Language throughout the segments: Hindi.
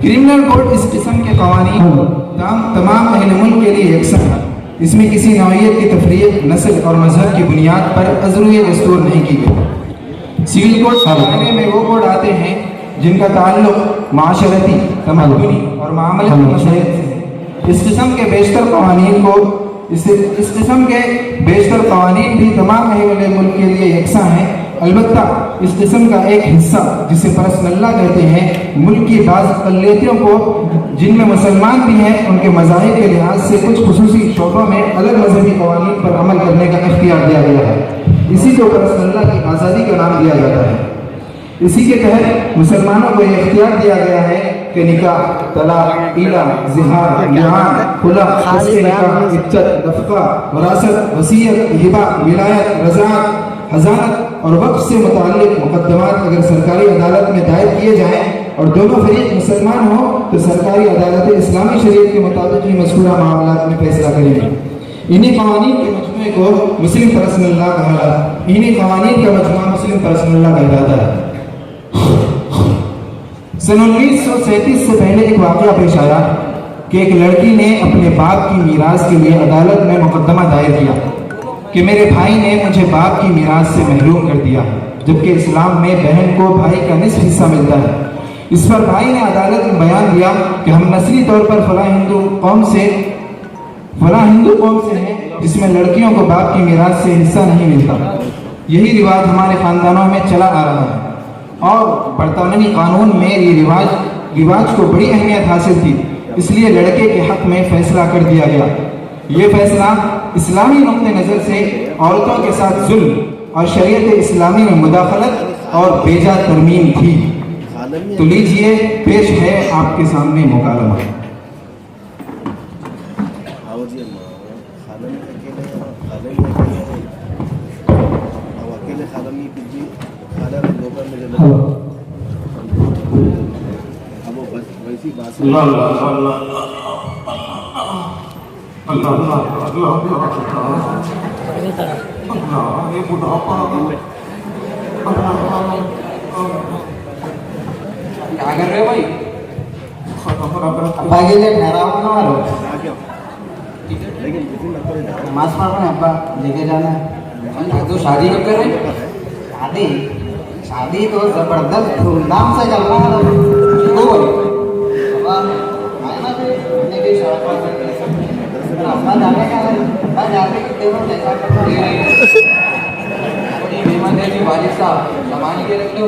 क्रिमिनल कोड इस किस्म के कवानीन तमाम अहल मुल्क के लिए यकसा है। इसमें किसी नौइयत की तफरीक, नस्ल और मजहब की बुनियाद पर अज़रुए दस्तूर नहीं की गई। सिविल कोड के दायरे में वो कोड आते हैं जिनका ताल्लुक माशरती, तमद्दुनी और मामलती मसले से है। इस किस्म के बेशतर कवानीन भी तमाम अहल मुल्क के लिए यकसा हैं। अलबत्ता इस किस्म का एक हिस्सा जिसे परसनल्ला कहते हैं, मुल्क की बाज़ अक़लियतों को जिनमें मुसलमान भी हैं उनके मज़ाहिब के लिहाज से कुछ खुसूसी शोबों में अलग मजहबी कवानीन पर अमल करने का इख्तियार दिया गया है। इसी को परसनल्ला की आज़ादी का नाम दिया जाता है। इसी के तहत मुसलमानों को यह इख्तियार दिया गया है कि निकाह, तलाक, ईला, ज़िहार, लिआन, खुला, फस्ख़ निकाह, इद्दत, नफ़क़ा, वरासत, वसीयत, हिबा, विलायत, रज़ाअत, हज़ानत और वक़्फ़ से मुताल्लिक़ मुक़द्दमात अगर सरकारी अदालत में दायर किए जाएँ और दोनों फरीक मुसलमान हो तो सरकारी अदालत इस्लामी शरीयत के मुताबिक ही मज़कूरा मामलात में फैसला करेंगे। इन्हीं कवानीन के मजमूए को मुस्लिम परसनल्ला कहलाता है। सन 1937 से पहले एक वाक़या पेश आया कि एक लड़की ने अपने बाप की मीरास के लिए अदालत में मुकदमा दायर किया कि मेरे भाई ने मुझे बाप की मीरास से महरूम कर दिया, जबकि इस्लाम में बहन को भाई का निस्फ हिस्सा मिलता है। इस पर भाई ने अदालत में बयान दिया कि हम नस्ली तौर पर फला हिंदू कौम से हैं जिसमें लड़कियों को बाप की मीरास से हिस्सा नहीं मिलता। यही रिवाज हमारे ख़ानदानों में चला आ रहा है और बरतानवी कानून में ये रिवाज को बड़ी अहमियत हासिल थी, इसलिए लड़के के हक में फैसला कर दिया गया। ये फैसला इस्लामी नुक्ते नज़र से औरतों के साथ जुल्म और शरीयत इस्लामी में मुदाखलत और बेजा तरमीम थी। तो लीजिए पेश है आपके सामने मुकालमा। क्या कर रहे हो भाई? अब्बा के लिए ठहरा हो ना मारो, नमाज पढ़ना है अब्बा, लेके जाना है। तो शादी कब कर रहे हैं? शादी तो जबरदस्त धूमधाम से चल रहा है। क्यों भाई? अब्बा आए ना फिर हमने भी अब्बा जाने का है, अब्बा जाने के टेबल कैसा करना है? बड़ी बेमन है जी वालिद साहब, संभाल के रख लो।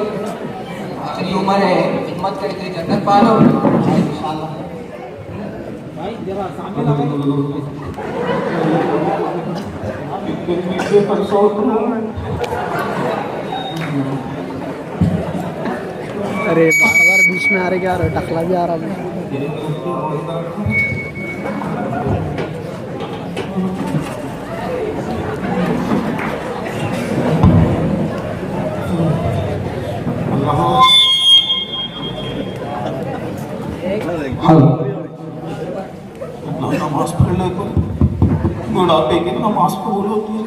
आखिरी उम्र है, हिम्मत करके जन्नत पालो इंशाल्लाह। भाई जरा सामने लगाओ। अरे बार बीच में आ रहे, क्या टकला भी आ रहा है। नमाज पढ़ ले को बुढ़ापे की नमाज कबूल होती है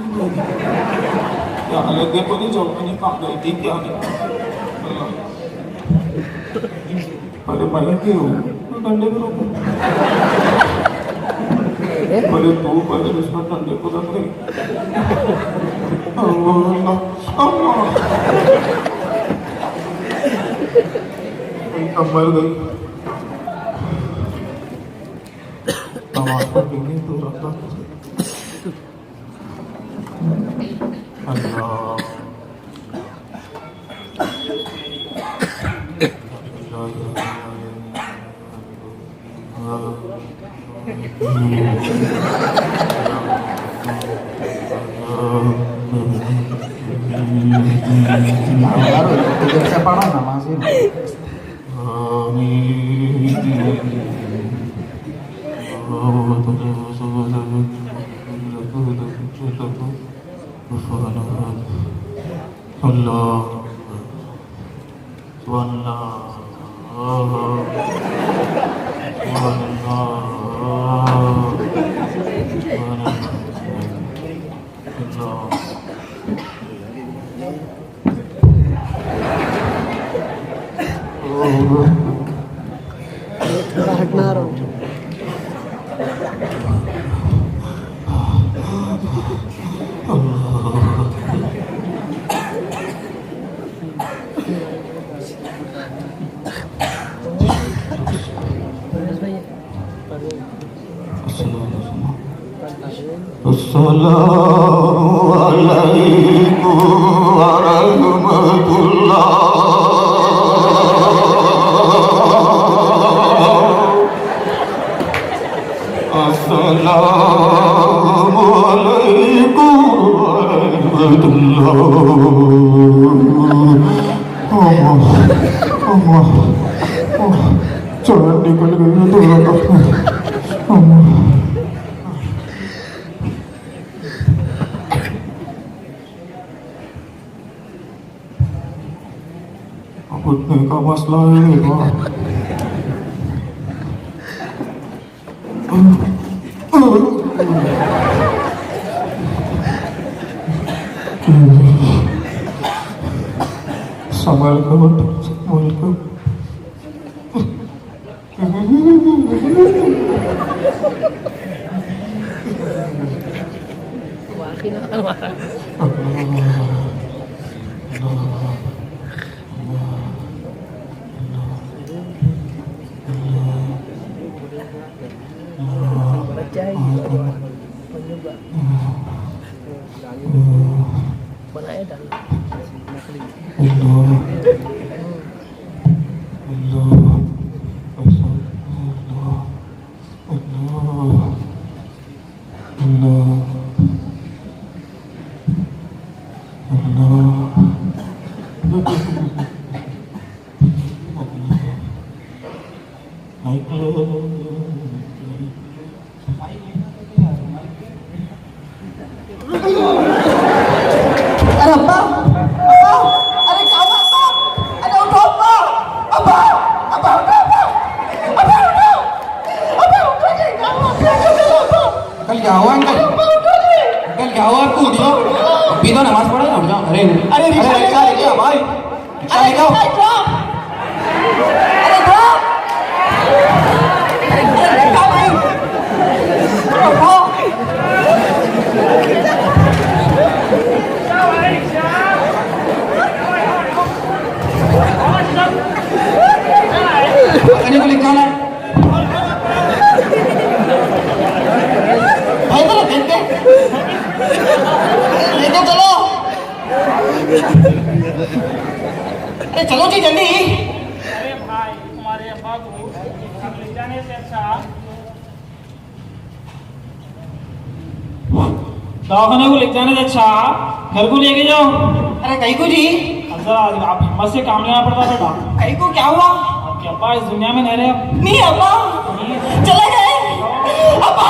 क्या लगे को नहीं जब मैंने कहा गई थी क्या नहीं। अरे भाई क्यों डंडे को रोको, अरे तू पहले उसमें डंडे को रख गई। मर गई। नमाज पढ़ेंगे तो रखा अल्लाह से पढ़ो नमाज Assalamualaikum warahmatullahi. Assalamualaikum warahmatullahi. Allah, jangan dikali-kali itu Allah. घुटने का मसला है संभाल कर चलो जी जल्दी। अरे भाई तुम्हारे अब्बा को ले जाने से अच्छा दवाखाने को ले जाने से अच्छा घर को लेके जाओ। अरे कहीं को जी? अब जरा आप हिम्मत से काम लेना पड़ता बेटा। कहीं को क्या हुआ? आपके अब्बा इस दुनिया में नहीं रहे अब। नहीं अब्बा चले गए। अब्बा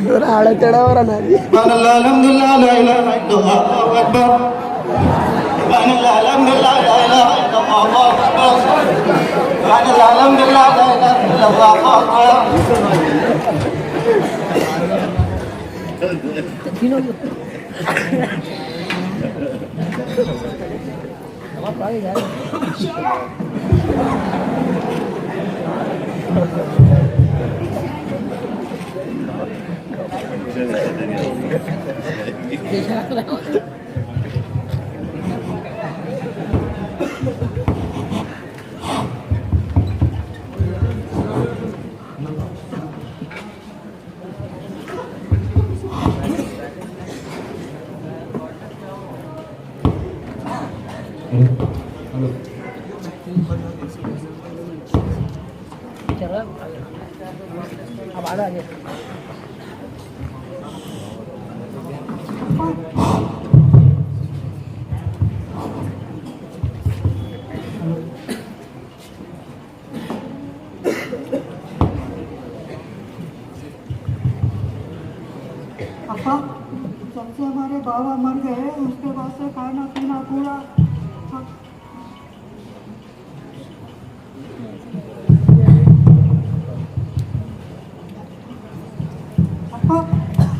डोरा चढ़ावर ना जी अल्हम्दुलिल्लाह ला इलाहा इल्लल्लाह अल्लाहु अकबर अल्हम्दुलिल्लाह ला इलाहा इल्लल्लाह अल्लाहु अकबर अल्हम्दुलिल्लाह ला इलाहा इल्लल्लाह अल्लाहु चलो अब आ गया पापा जब से हमारे बाबा मर गए उसके बाद से खाना पीना पूरा पापा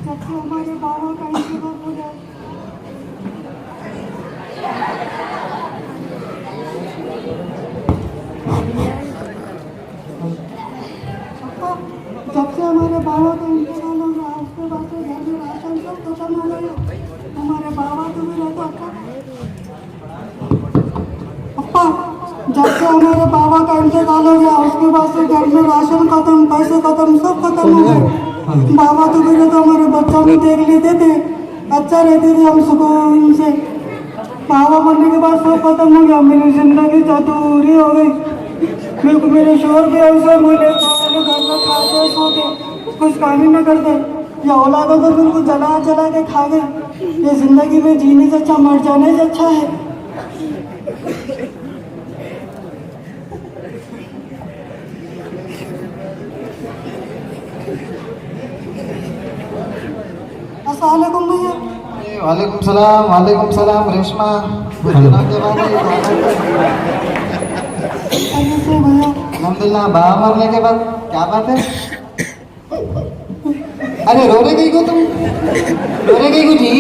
जब से हमारे बाबा का इंतकाल हो गया पापा जब से हमारे बाबा का इंतकाल हो गया उसके बाद से घर में राशन सब खत्म हो गया हमारे बाबा तो भी रहता था पापा जब से हमारे बाबा का इंतकाल हो गया उसके बाद से घर में राशन खत्म पैसे खत्म सब खत्म हो गए बाबा तो भी रहता हमारे बच्चों भी देख लेते थे अच्छा रहते थे हम सुकून से बाबा मरने के बाद सब खत्म हो गया मेरी जिंदगी अधूरी हो गई मेरे को मेरे शोर भी ऐसे बोले घर में खाते सोते कुछ काम ही न करते या औलाद तो बिल्कुल जला जला के खा गए ये जिंदगी में जीने से अच्छा मर जाने से अच्छा है अस्सलाम वालेकुम भैया वालेकुम सलाम रेशमा कैसे भैया अल्हम्दुलिल्लाह बाबा मरने के बाद क्या बात है अरे रो रहे गई को तुम रो रहे गई को जी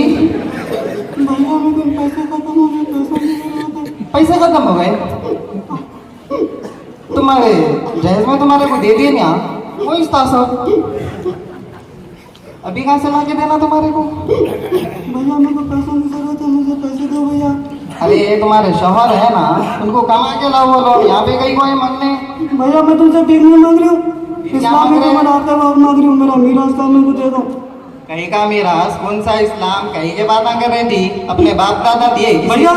भैया मेरे पैसे खत्म हो गए पैसा नहीं होता पैसे खत्म हो गए तुम्हारे जहेज में तुम्हारे को दे दिए ना वो इस सब अभी कहाँ से ला के देना तुम्हारे को भैया मेरे को पैसों की जरूरत है मुझे पैसे दो भैया अरे ये तुम्हारे शौहर है ना उनको कमा के लाओ वो लोग यहाँ पे गई कोई मांगने भैया मैं तुमसे भीख नहीं मांग रही हूँ इस्लाम में मैं डालते वक्त मांग रही हूँ मेरा मीरास का मेरे को दे दो कहीं का मीरास कौन सा इस्लाम कहीं के बात कर रही थी अपने बाप दादा दिए भैया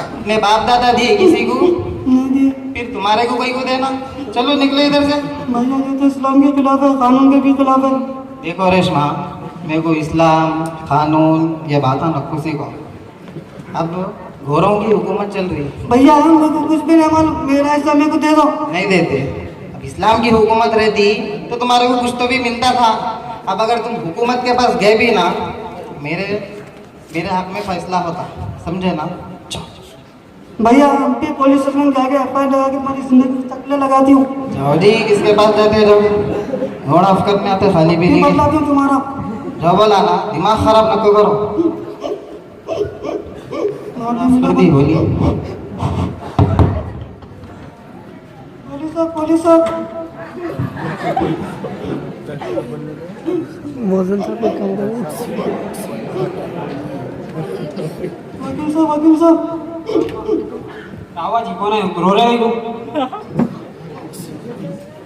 अपने बाप दादा दिए किसी को नहीं दिए फिर तुम्हारे को कोई को देना चलो निकलो इधर से भैया ये तो इस्लाम के खिलाफ है कानून के भी खिलाफ है देखो रेशमा मेरे को इस्लाम कानून ये बातें रखो सीखो अब घोरों की हुकूमत चल रही है भैया मेरे को कुछ भी नहीं मालूम मेरा हिस्सा मेरे को दे दो नहीं देते अब इस्लाम की हुकूमत रहती तो तुम्हारे को कुछ तो भी मिलता था अब अगर तुम हुकूमत के पास गए भी ना मेरे हक में फैसला होता समझे ना भैया हम भी पुलिस स्टेशन जाके एफआईआर लगा के हमारी जिंदगी चकले लगाती हूँ जाओ जी किसके पास जाते जाओ घोड़ा अफकत में आते खाली भी नहीं बदलाती हूँ तुम्हारा जाओ बोला ना दिमाग खराब नको करो जल्दी बोलिए पुलिस साहब मौजन साहब को कम करो वकील साहब आवाज ही कौन है रो रहे हो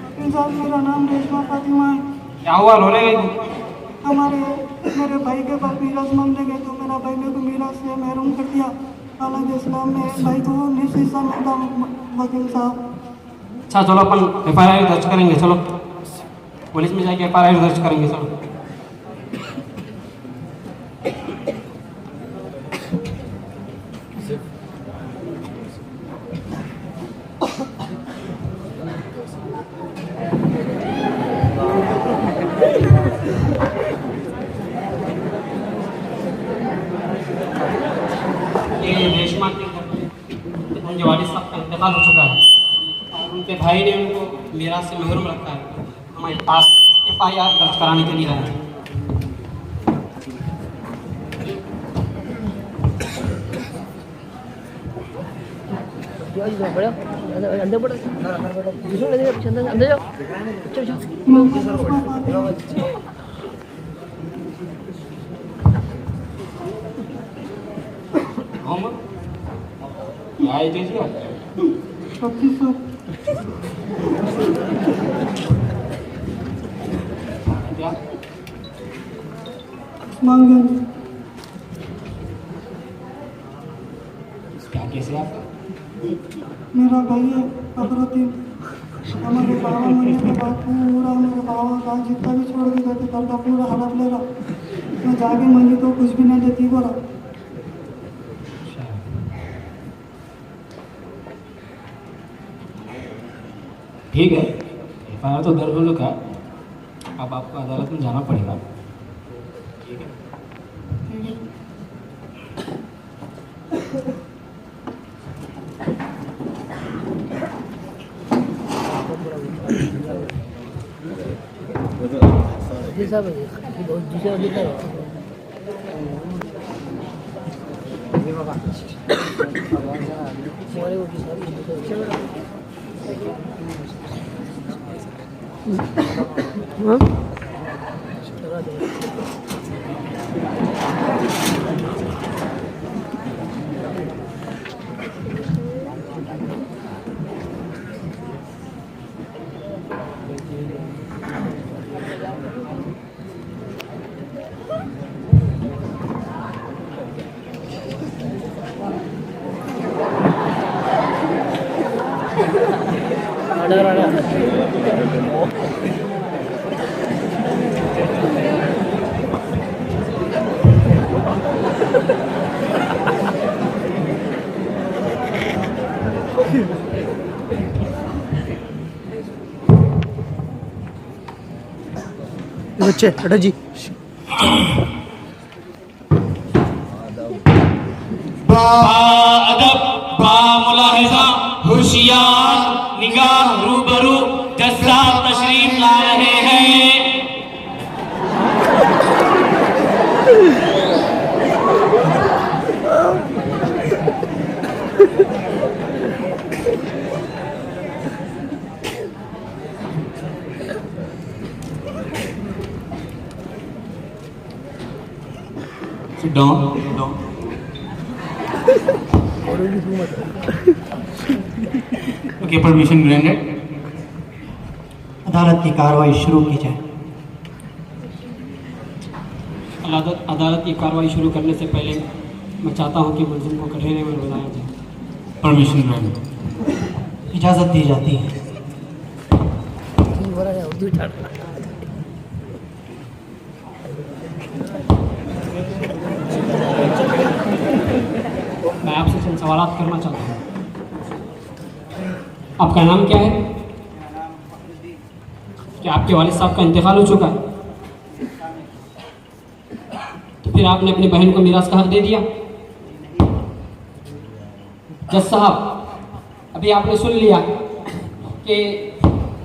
वकील साहब मेरा नाम रेशमा फातिमा है क्या हुआ रो रहे हो मेरे भाई के पास मीरास मांगने गए तो मेरा भाई मेरे को मीरास से महरूम कर दिया हालांकि इस्लाम में भाई को निस हिस्सा मिलता वकील साहब अच्छा चलो अपन एफआईआर दर्ज करेंगे चलो पुलिस में जाके एफआईआर दर्ज करेंगे चलो ये रेशमा के घर में उनके वालिद साहब का इंतकाल हो चुका है और उनके भाई ने उनको मीरास से महरूम रखा है हमारे पास एफआईआर दर्ज कराने के लिए आए हैं अंदर पड़ो अंदर जाओ आए दीजिए वकील साहब क्या मांग क्या केस है आपका? मेरा भाई है अफरोतीन। हमारे बाबा मरने के बाद पूरा मेरे बाबा का जितना भी छोड़ के गए थे घर का पूरा हड़प ले रहा। मैं जाके मम्मी को कुछ भी नहीं देती बोला। ठीक है, FIR तो दर्ज हो चुका है, अब आपको अदालत में जाना पड़ेगा। ठीक है। बच्चे हटो जी। बाअदब बामुलाहिजा होशियार निगाह रूबरू जज्बा तशरीफ ला रहे हैं। Sit down. Okay, permission granted. अदालत की कार्रवाई शुरू की जाए। अदालत की कार्रवाई शुरू करने से पहले मैं चाहता हूं कि मुलजिम को कटहरे में बुलाया जाए। Permission granted. इजाज़त दी जाती है। मैं आपसे चंद सवाल करना चाहता हूँ। आपका नाम क्या है? क्या आपके वालिद साहब का इंतकाल हो चुका है? तो फिर आपने अपनी बहन को मीरास का हक दे दिया? जज साहब, अभी आपने सुन लिया कि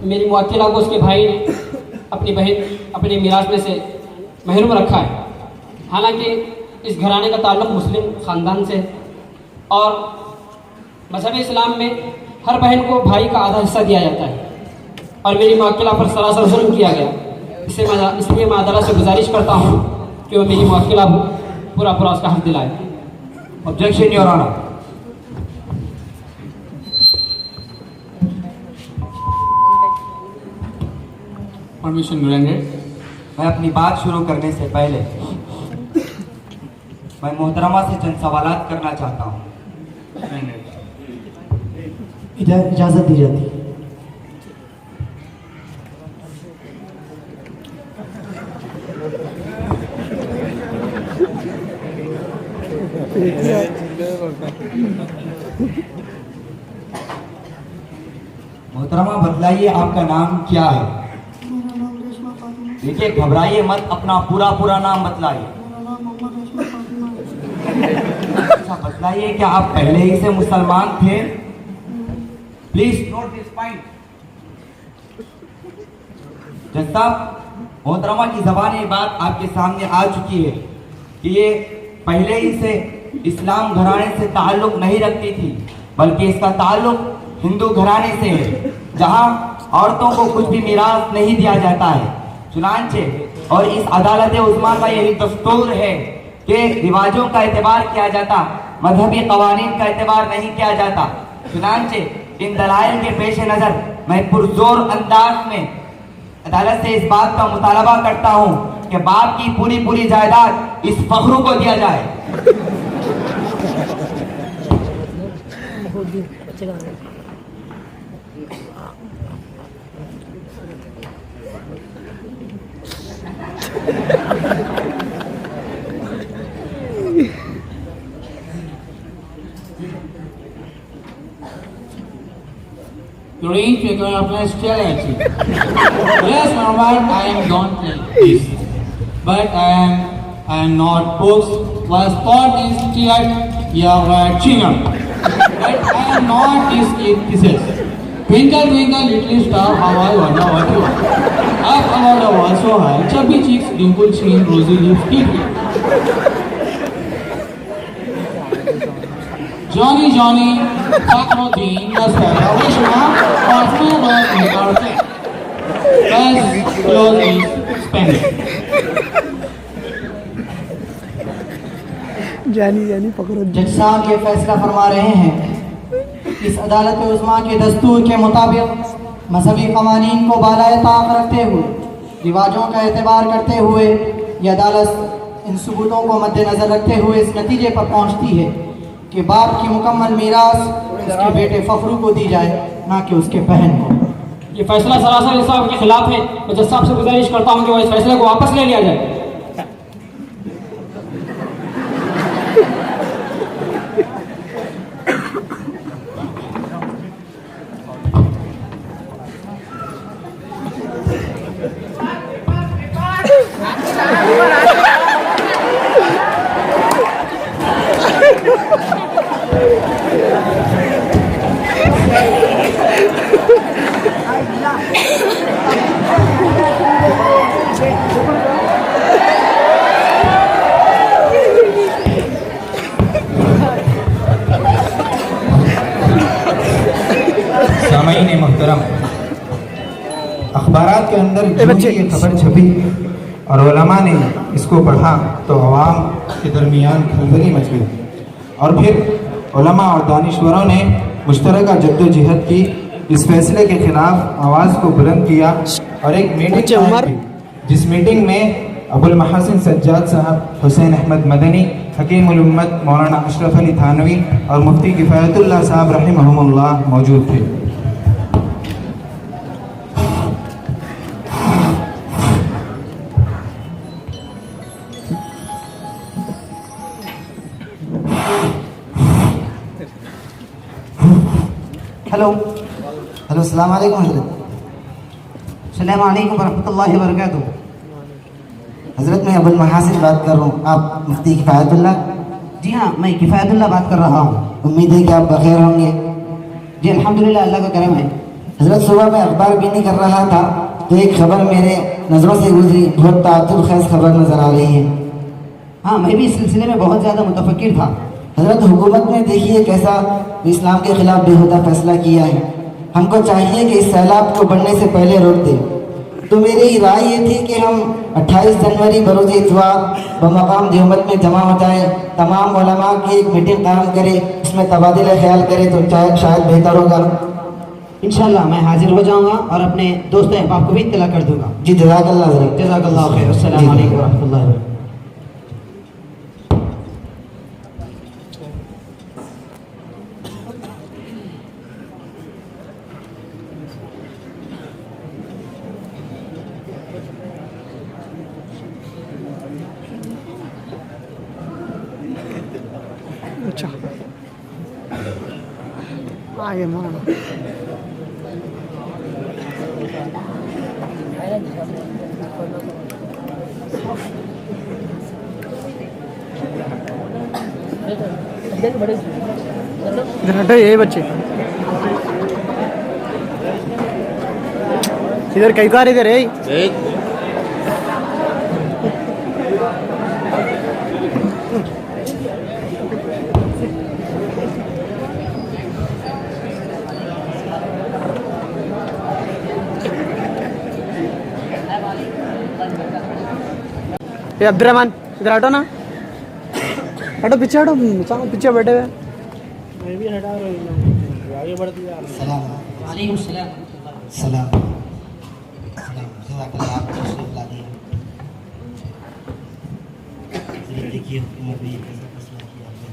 मेरी मुवक्किला को उसके भाई ने अपनी बहन अपनी मीरास में से महरूम रखा है। हालांकि इस घराने का ताल्लुक़ मुस्लिम ख़ानदान से है और मज़हब इस्लाम में हर बहन को भाई का आधा हिस्सा दिया जाता है और मेरी मुवक्किला पर सरासर जुल्म किया गया। इसलिए मैं अदालत से गुजारिश करता हूँ कि वो मेरी मुवक्किला को पूरा उसका हक दिलाए। Objection your honour. Permission granted. मैं अपनी बात शुरू करने से पहले मैं मोहतरमा से चंद सवालात करना चाहता हूँ। इजाज़त दी जाती है। मोहतरमा बतलाइए आपका नाम क्या है? मेरा नाम रेशमा फातिमा। देखिए घबराइए मत, अपना पूरा नाम बतलाइए। मेरा नाम मोहम्मद रेशमा फातिमा। अच्छा बतलाइए, क्या आप पहले ही से मुसलमान थे? Please note this point. जज साहब, मोहतरमा की ज़बान ये बात आपके सामने आ चुकी है कि ये पहले ही से इस्लाम घराने से ताल्लुक नहीं रखती थी, बल्कि इसका ताल्लुक हिंदू घराने से है, जहां औरतों को कुछ भी मिरास नहीं दिया जाता है। चुनांचे और इस अदालत उस्मा का यही दस्तूर है कि रिवाजों का एतबार किया जाता, मजहबी कवानीन का एतबार नहीं किया जाता। चुनांचे इन दलाइल के पेश नज़र मैं पुरजोर अंदाज में अदालत से इस बात का मुतालबा करता हूँ कि बाप की पूरी जायदाद इस फखरू को दिया जाए। The range maker of my challenge. Yes, Muhammad, I am don't like this. But I am not books was taught is tiered your children. But I am not this pieces. Twinkle, twinkle, little star, how I wonder what you are. Up about the wall so high, chubby cheeks, dimple chin, rosy lips, deeply. Johnny, Johnny, Fakhruddin, Nasara, Vishma, Osman, Roy, our friend. Best clothes is spending. जानी जानी पकड़ो जज साहब ये फैसला फरमा रहे हैं इस अदालत उस्मा के दस्तूर के मुताबिक मजहबी कवानीन को बालाए ताक रखते हुए रिवाजों का एतबार करते हुए ये अदालत इन सबूतों को मद्देनज़र रखते हुए इस नतीजे पर पहुंचती है कि बाप की मुकम्मल मीरास उसके बेटे फखरू को दी जाए, ना कि उसके बहन को। ये फैसला सरासर इंसाफ के खिलाफ है। मैं जज साहब से गुजारिश करता हूँ कि वो इस फैसले को वापस ले लिया जाए। सामाईन मोहतरम, अखबारात के अंदर जो ये खबर छपी और उलमा ने इसको पढ़ा तो अवाम के दरमियान खलबली मच गई और फिर उलमा और दानिश्वरों ने मुश्तरका जद्दोजहद की, इस फैसले के खिलाफ आवाज़ को बुलंद किया और एक मीटिंग कायम की, जिस मीटिंग में अबुल महासिन सज्जाद साहब, हुसैन अहमद मदनी, हकीमुल उम्मत मौलाना अशरफ अली थानवी और मुफ्ती किफ़ायतुल्लाह साहब रहमहुमुल्लाह मौजूद थे। हेलो हेलो, अस्सलाम वालेकुम हज़रत। अस्सलाम वालेकुम वरहमतुल्लाहि वबरकातुहू। हज़रत मैं अबुल महासिन बात कर रहा हूँ। आप मुफ्ती किफ़ायतुल्लाह? जी हाँ, मैं किफ़ायतुल्लाह बात कर रहा हूँ। उम्मीद है कि आप बखैर होंगे। जी अल्हम्दुलिल्लाह, अल्लाह का करम है। हज़रत सुबह मैं अखबार भी नहीं कर रहा था तो एक खबर मेरे नज़रों से गुजरी, बहुत ताज्जुब ख़ैज़ खबर नज़र आ रही है। हाँ, मैं भी इस सिलसिले में बहुत ज़्यादा मुतफक्किर था। हज़रत हुकूमत ने देखिए कैसा इस्लाम के खिलाफ बेहुदा फैसला किया है। हमको चाहिए कि इस सैलाब को बढ़ने से पहले रोक दें। तो मेरी राय ये थी कि हम 28 जनवरी बरोज़ इतवार बमकाम देवबंद में जमा हो जाए, तमाम उलमा की एक मीटिंग कायम करें, उसमें तबादला ख्याल करें तो शायद बेहतर होगा। इंशाअल्लाह मैं हाजिर हो जाऊंगा और अपने दोस्त अहबाब को भी इत्तला कर दूंगा। जी जज़ाकल्लाह हज़रत, जज़ाकल्लाह खैर। अस्सलाम वालेकुम वरहमतुल्लाहि वबरकातुहू। अच्छा आगे मानो इधर हटो, ये बच्चे इधर कई कार इधर है। ये अब्दुर्रहमान इधर हटो ना, हटो पीछे, हटो पीछे बैठे हुए। मैं भी हटा रहा हूँ, आगे बढ़ती जा रही है। वालेकुम सलाम। सलाम जज़ाकल्लाह, आप तशरीफ ला दिए। देखिए हुकूमत ने कैसा फैसला किया है।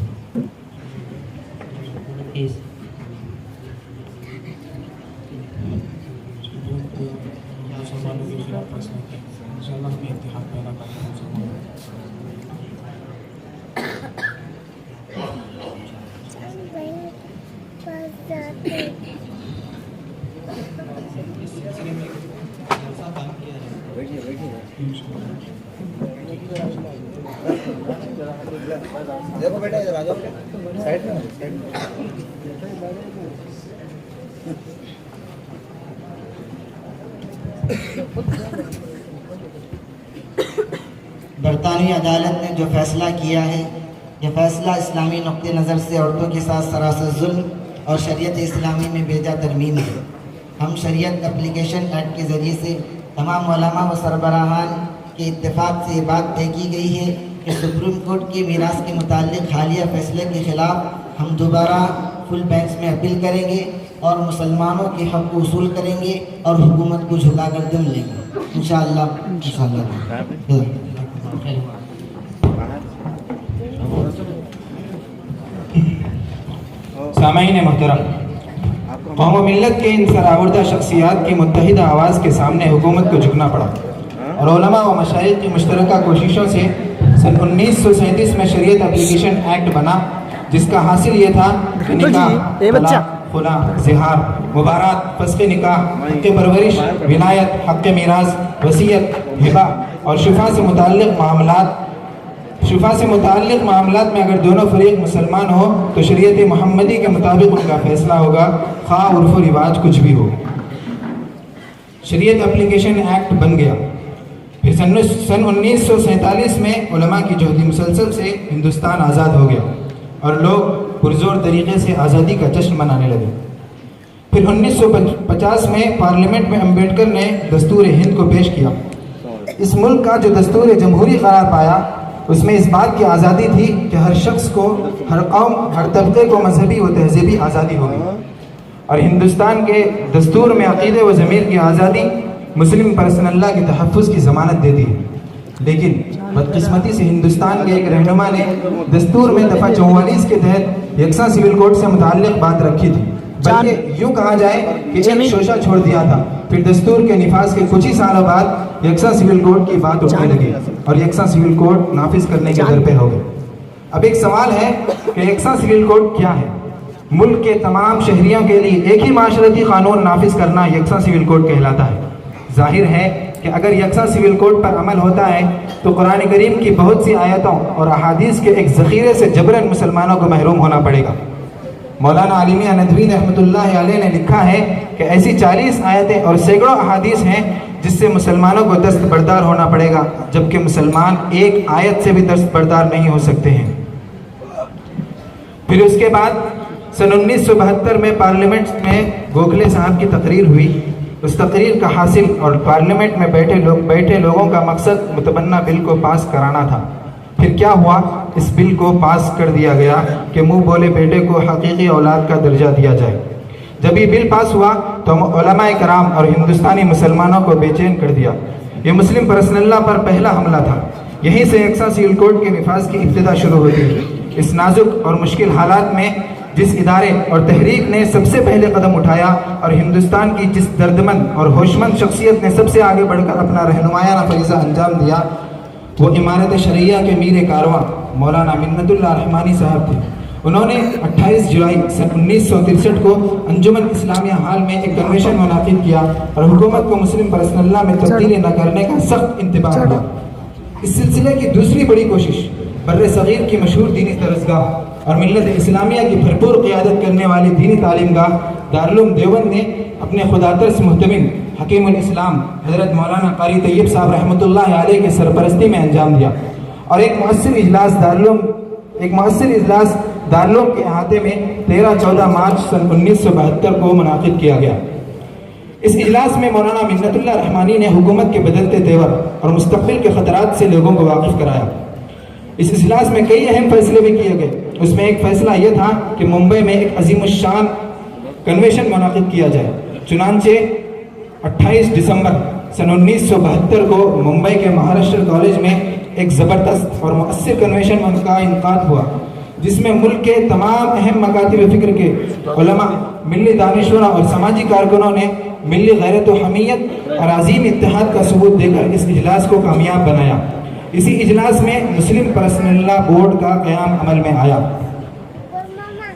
बरतानवी अदालत ने जो फैसला किया है, यह फैसला इस्लामी नुक्ते नज़र से औरतों के साथ सरासर जुल्म और शरीयत इस्लामी में बेजा तरमीम है। हम शरीयत एप्लीकेशन एक्ट के ज़रिए से तमाम उलमा व सरबराहान के इत्तेफाक से ये बात तय की गई है कि सुप्रीम कोर्ट के मीरास के मुतालिक हालिया फैसले के ख़िलाफ़ हम दोबारा फुल बेंच में अपील करेंगे और मुसलमानों के हक़ को वसूल करेंगे और हुकूमत को झुकाकर दम लेंगे इंशाअल्लाह। सामाईन मोहतरम, कौम व मिल्लत के इन सरावरदा शख्सियात की मुत्तहिदा आवाज़ के सामने हुकूमत को झुकना पड़ा और उलमा व मशाइख की मुश्तरका कोशिशों से सन 1937 में शरीयत एप्लीकेशन एक्ट बना, जिसका हासिल ये था कि निकाह, तलाक, खुला, ज़िहार, मुबारात, फस्ख़ निकाह, हक़ परवरिश, विलायत, हक़ मीरास, वसीयत, हिबा और शुफा से मुताल्लिक़ मामलात में अगर दोनों फरीक मुसलमान हो तो शरीयत मुहम्मदी के मुताबिक उनका फैसला होगा, खा उर्फ़ रिवाज कुछ भी हो। शरीयत एप्लीकेशन एक्ट बन गया। फिर सन 1947 में उलमा की जहदी मुसलसल से हिंदुस्तान आज़ाद हो गया और लोग पुरजोर तरीक़े से आज़ादी का जश्न मनाने लगे। फिर 1950 में पार्लियामेंट में अम्बेडकर ने दस्तूर हिंद को पेश किया। इस मुल्क का जो दस्तूर जमहूरी करार पाया, उसमें इस बात की आज़ादी थी कि हर शख्स को, हर कौम, हर तबके को मजहबी व तहजीबी आज़ादी होगी और हिंदुस्तान के दस्तूर में अक़ीदे व ज़मीर की आज़ादी मुस्लिम पर्सनल्ला के तहफ़्फ़ुज़ की ज़मानत देती है। लेकिन बदकिस्मती से हिंदुस्तान के एक रहनुमा ने दस्तूर में दफ़ा 44 के तहत यकसा सिविल कोड से मुताल्लिक़ बात रखी थी, बल्कि यूँ कहा जाए कि एक शोशा छोड़ दिया था। फिर दस्तूर के निफाज के कुछ ही सालों बाद यकसा सिविल कोड की बात उठने लगी और यकसा सिविल कोड नाफिज करने के दर पे हो गए। अब एक सवाल है कि यकसा सिविल कोड क्या है? मुल्क के तमाम शहरियों के लिए एक ही माशरती कानून नाफिज करना यकसा सिविल कोड कहलाता है। जाहिर है कि अगर यकसा सिविल कोड पर अमल होता है तो कुरान करीम की बहुत सी आयतों और अहादीस के एक ज़ख़ीरे से जबरन मुसलमानों को महरूम होना पड़ेगा। मौलाना आली मियां नदवी रहमतुल्लाह अलैह ने लिखा है कि ऐसी 40 आयतें और सैकड़ों अहादीस हैं जिससे मुसलमानों को दस्तबरदार होना पड़ेगा, जबकि मुसलमान एक आयत से भी दस्तबरदार नहीं हो सकते हैं। फिर उसके बाद सन 1972 में पार्लियामेंट में गोखले साहब की तकरीर हुई। उस तकरीर का हासिल और पार्लियामेंट में बैठे लोगों का मकसद मुतबन्ना बिल को पास कराना था। फिर क्या हुआ? इस बिल को पास कर दिया गया कि मुंह बोले बेटे को हकीकी औलाद का दर्जा दिया जाए। जब ये बिल पास हुआ तो उलमाए कराम और हिंदुस्तानी मुसलमानों को बेचैन कर दिया। ये मुस्लिम पर्सनल्ला पर पहला हमला था। यहीं से यकसा सिविल कोड के निफाज की इब्तिदा शुरू होती है। इस नाजुक और मुश्किल हालात में जिस इदारे और तहरीक ने सबसे पहले कदम उठाया और हिंदुस्तान की जिस दर्दमंद और होशमंद शख्सियत ने सबसे आगे बढ़कर अपना रहनुमायाना फरीज़ा अंजाम दिया, वो इमारत शरिया के मीर कारवां मौलाना मिन्नतुल्लाह रहमानी साहब थे। उन्होंने 28 जुलाई सन 1963 को अंजुमन इस्लामिया हाल में एक कन्वेंशन मुनाकिद किया और हुकूमत को मुस्लिम पर्सनल्ला में तब्दीली न करने का सख्त इंतबाह किया। इस सिलसिले की दूसरी बड़ी कोशिश बर्रे सगीर की मशहूर दीनी दरसगाह और मिल्लत इस्लामिया की भरपूर क़ियादत करने वाली दीनी तालीमगाह दारुल देवबंद ने अपने खुदातरस मुहतमिन हकीमुल इस्लाम हज़रत मौलाना कारी तैयब साहब रहमतुल्लाह अलैह की सरपरस्ती में अंजाम दिया और एक मुअस्सिर इजलास दारुल के अहाते में 13-14 मार्च सन 1972 को मुनाकिद किया गया। इस इजलास में मौलाना मिन्नतुल्लाह रहमानी ने हुकूमत के बदलते तेवर और मुस्तक़बिल के ख़तरात से लोगों को वाकिफ़ कराया। इस इजलास में कई अहम फैसले भी किए गए। उसमें एक फैसला यह था कि मुंबई में एक अज़ीमुश्शान कन्वेंशन मुनाकिद किया जाए। चुनांचे 28 दिसंबर सन 1972 को मुंबई के महाराष्ट्र कॉलेज में एक ज़बरदस्त और मुअस्सिर कन्वेंशन का इनकाद हुआ, जिसमें मुल्क के तमाम अहम मकातिब फ़िक्र के उलमा, मिली दानिश्वरों और समाजी कारकुनों ने मिली गैरत व हमीयत और अजीम इत्तेहाद का सबूत देकर इस इजलास को कामयाब बनाया। इसी इजलास में मुस्लिम पर्सनल्ला बोर्ड का क़याम अमल में आया।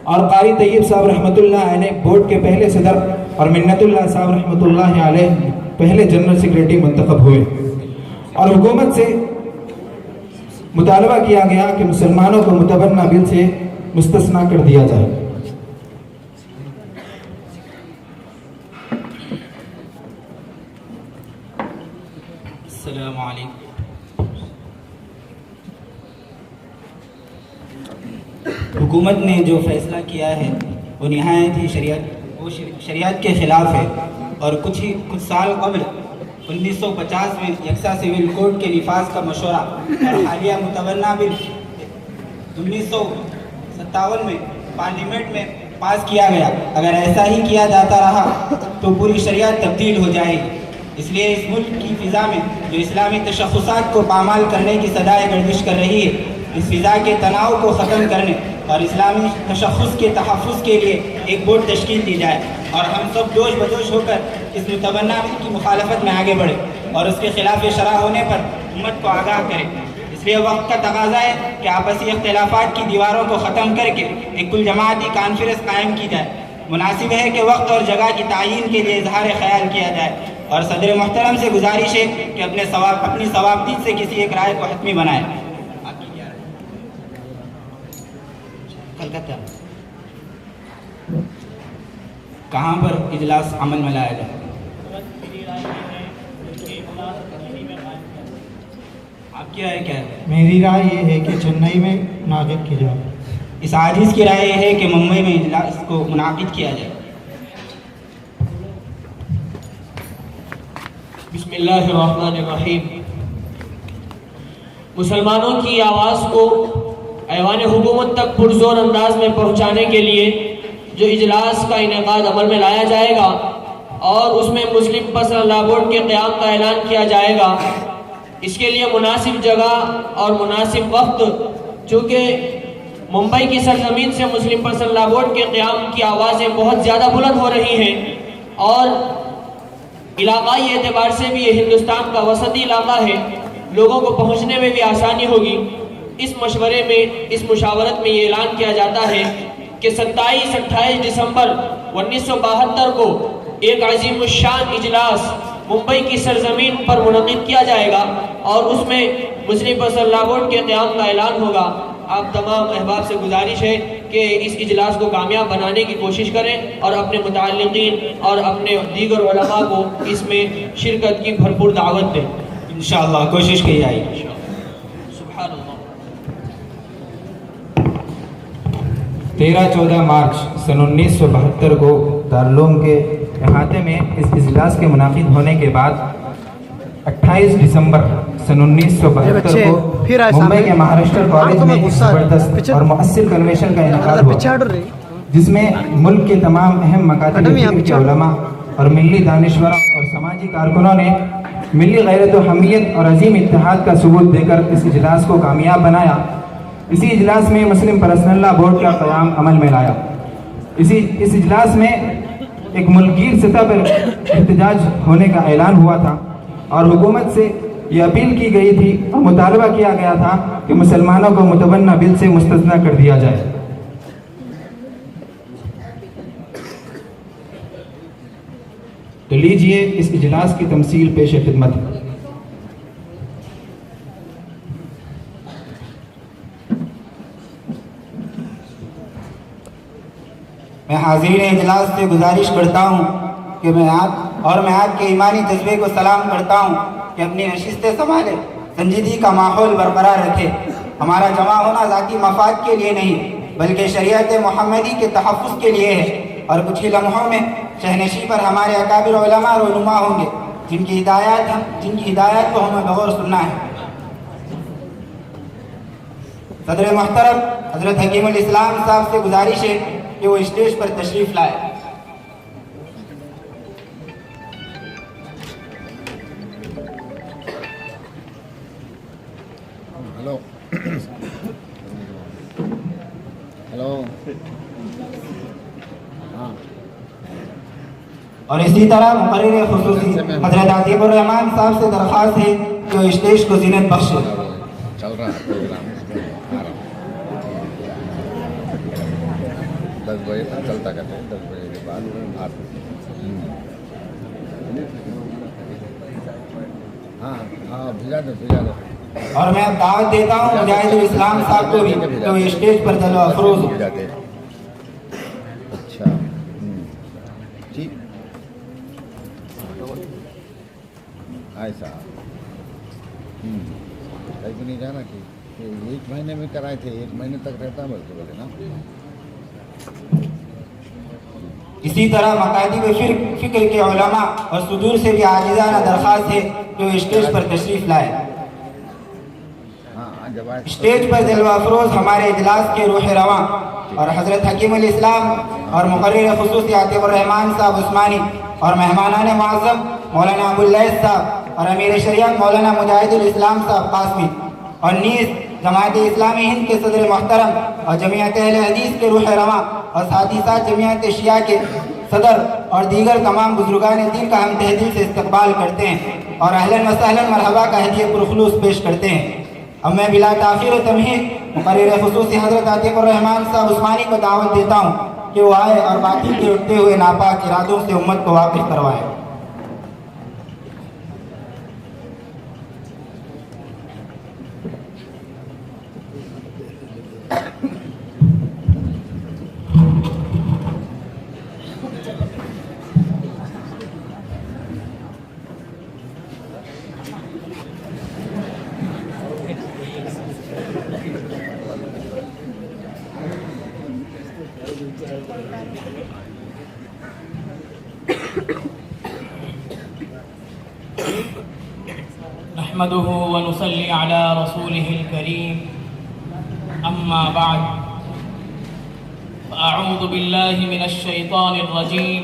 और कारी तैयब साहब रहमतुल्लाह अलैह बोर्ड के पहले सदर और मिन्नतुल्लाह साहब रहमतुल्लाह अलैह पहले जनरल सेक्रेटरी मुंतखब हुए। और हुकूमत से मुतालबा किया गया कि मुसलमानों को मुतबन्ना बिल से मुस्तस्ना कर दिया जाए। अस्सलामु अलैकुम। हुकूमत ने जो फैसला किया है वो नहायत ही शरीयत के ख़िलाफ़ है और कुछ साल कबल 1950 में यकसा सिविल कोड के निफाज का मशवरा और हालिया मुतवन्ना बिल 1957 में पार्लियामेंट में पास किया गया। अगर ऐसा ही किया जाता रहा तो पूरी शरीयत तब्दील हो जाएगी। इसलिए इस मुल्क की फ़िज़ा में जो इस्लामी तशख़्ख़ुसात को पामाल करने की सदाए गर्दिश कर रही है, इस फ़िज़ा के तनाव को ख़त्म करने और इस्लामी तशख़्ख़ुस के तहफ़्फ़ुज़ के लिए एक बोर्ड तश्कील दी जाए और हम सब जोश बजोश होकर इस मुतवन्ना बिल की मुखालफत में आगे बढ़े और उसके खिलाफ शरअ होने पर उम्मत को आगाह करें। इसलिए वक्त का तकाजा है कि आपसी इख्तिलाफ़ात की दीवारों को ख़त्म करके एक कुल जमाती कॉन्फ्रेंस कायम की जाए। मुनासिब है कि वक्त और जगह की तायीन के लिए इजहार ख्याल किया जाए और सदर मोहतरम से गुजारिश है कि अपनी सवाबदीद से किसी एक राय को हतमी बनाए। कलकत्ता कहाँ पर इजलास अमल में लाया जाए? आपकी राय क्या है? मेरी राय ये है कि चेन्नई में नागिद की जाए। इस आजिज़ की राय है कि मुंबई में इजलास को मुनाकिद किया जाए। बिस्मिल्लाहिर्रहमानिर्रहीम। मुसलमानों की आवाज़ को ऐवान हुकूमत तक पुरजोर अंदाज में पहुँचाने के लिए जो इजलास का इनेकाद अमल में लाया जाएगा और उसमें मुस्लिम पर्सनल बोर्ड के क़याम का ऐलान किया जाएगा, इसके लिए मुनासिब जगह और मुनासिब वक्त, चूँकि मुंबई की सरजमीन से मुस्लिम पर्सनल बोर्ड के क़याम की आवाज़ें बहुत ज़्यादा बुलंद हो रही हैं और इलाक़ाई एतबार से भी ये हिंदुस्तान का वसती इलाक़ा है, लोगों को पहुँचने में भी आसानी होगी। इस मशवरे में, इस मुशावरत में ये ऐलान किया जाता है कि 27-28 दिसंबर 1972 को एक अज़ीमुश्शान इजलास मुंबई की सरजमीन पर मुनक़िद किया जाएगा और उसमें मुस्लिम पर्सनल बोर्ड के क़याम का ऐलान होगा। आप तमाम अहबाब से गुजारिश है कि इस इजलास को कामयाब बनाने की कोशिश करें और अपने मुताल्लिक़ीन और अपने दीगर उलमा को इसमें शिरकत की भरपूर दावत दें। इंशाअल्लाह कोशिश की जाएगी। 13-14 मार्च सन 1972 को दारुल के अहाते में इस इजलास के मुनाकिद होने के बाद 28 दिसंबर सन 1972 को मुंबई के महाराष्ट्र कॉलेज में एक ज़बरदस्त और मुअस्सिर कन्वेंशन का इनेकाद हुआ, जिसमें मुल्क के तमाम अहम मकातब के उलमा और मिली दानिश्वरों और समाजी कारकुनों ने मिली गैरत व हमीयत और अजीम इत्तेहाद का सबूत देकर इस इजलास को कामयाब बनाया। इसी इजलास में मुस्लिम पर्सनल बोर्ड का क़याम अमल में लाया। इस इजलास में एक मुल्कीर सतह पर एहतजाज होने का ऐलान हुआ था और हुकूमत से ये अपील की गई थी और मुतालबा किया गया था कि मुसलमानों को मुतबन्ना बिल से मुस्तस्ना कर दिया जाए। तो लीजिए इस इजलास की तमसील पेश खिदमत। मैं हाज़रीन इजलास से गुजारिश करता हूँ कि मैं आपके ईमानी जज्बे को सलाम करता हूँ कि अपनी नशिस्तें संभाले, संजीदगी का माहौल बरकरार रखे। हमारा जमा होना ज़ाती मफाद के लिए नहीं बल्कि शरीयत मोहम्मदी के तहफ़्फ़ुज़ के लिए है और कुछ ही लम्हों में शहनशी पर हमारे अकाबिर उलमा रहनुमा होंगे जिनकी हिदायत को हमें बगौर सुनना है। सदर मोहतरम हज़रत हकीमुल इस्लाम साहब से गुजारिश है कि वो स्टेज पर तशरीफ़ लाए। हेलो हेलो हाँ। और इसी तरह मुकर्रिर खुसूसी हज़रत आतिकुर रहमान साहब से दरख्वास्त है कि वो स्टेज को ज़ीनत बख्शे। चल रहा है प्रोग्राम। बजे तक चलता करते हैं, 10 बजे के बाद आप हाँ हाँ भिजा दो। और मैं दावत देता हूँ मुजाहिदुल इस्लाम साहब को भी, तो ये स्टेज पर जलवा अफरोज हो जाते हैं। अच्छा ठीक ऐसा कहीं भी नहीं जाना कि 1 महीने में कराए थे, 1 महीने तक रहता बल्कि बोले ना। इसी तरह मकादी व फिक्र के उलमा और सुदूर से भी आजिज़ाना दरख्वास्त है जो स्टेज पर तशरीफ लाए। स्टेज पर जलवा अफरोज हमारे इजलास के रूह रवां और हज़रत हकीमुल इस्लाम और मुकर्रिर खुसूसी आतिकुर रहमान साहब उस्मानी और मेहमानान मुअज़्ज़म मौलाना अबुल लैथ साहब और अमीर शरीयत मौलाना मुजाहिदुल इस्लाम साहब कासमी और नीज़ जमात इस्लामी हिंद के सदर मोहतरम और जमीयत अहले हदीस के रूह रवां और साथ ही साथ जमीयत शिया के सदर और दीगर तमाम बुजुर्गान दीन का हम तहे दिल से इस्तकबाल करते हैं और अहलन व सहलन मरहबा का हदिया पुरखुलूस पेश करते हैं। अब मैं बिला ताखीर तमहीद मुकर्रिर खुसूसी हज़रत आतिकुर रहमान साहब उस्मानी को दावत देता हूँ कि वो आए और बातिल के उठते हुए नापाक इरादों से उम्मत को वाकिफ करवाए। नहमदुहु व नुसल्ली अला रसूलिहिल करीम, अम्मा बाद, अऊज़ु बिल्लाहि मिनश शैतानिर रजीम,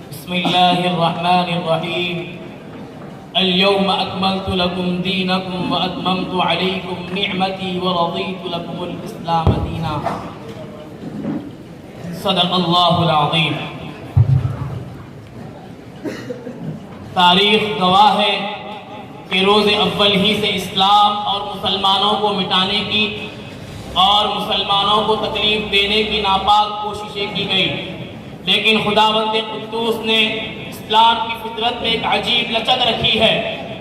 बिस्मिल्लाहिर रहमानिर रहीम, अल-यौम अकमलतु लकुम दीनकुम व अतममतु अलैकुम निअमती व रज़ीतु लकुमुल इस्लाम दीना। सदक़ल्लाहुल अज़ीम। तारीख़ गवाह है कि रोज़े अव्वल ही से इस्लाम और मुसलमानों को मिटाने की और मुसलमानों को तकलीफ देने की नापाक कोशिशें की गई, लेकिन खुदावंद कुद्दूस ने इस्लाम की फितरत में एक अजीब लचक रखी है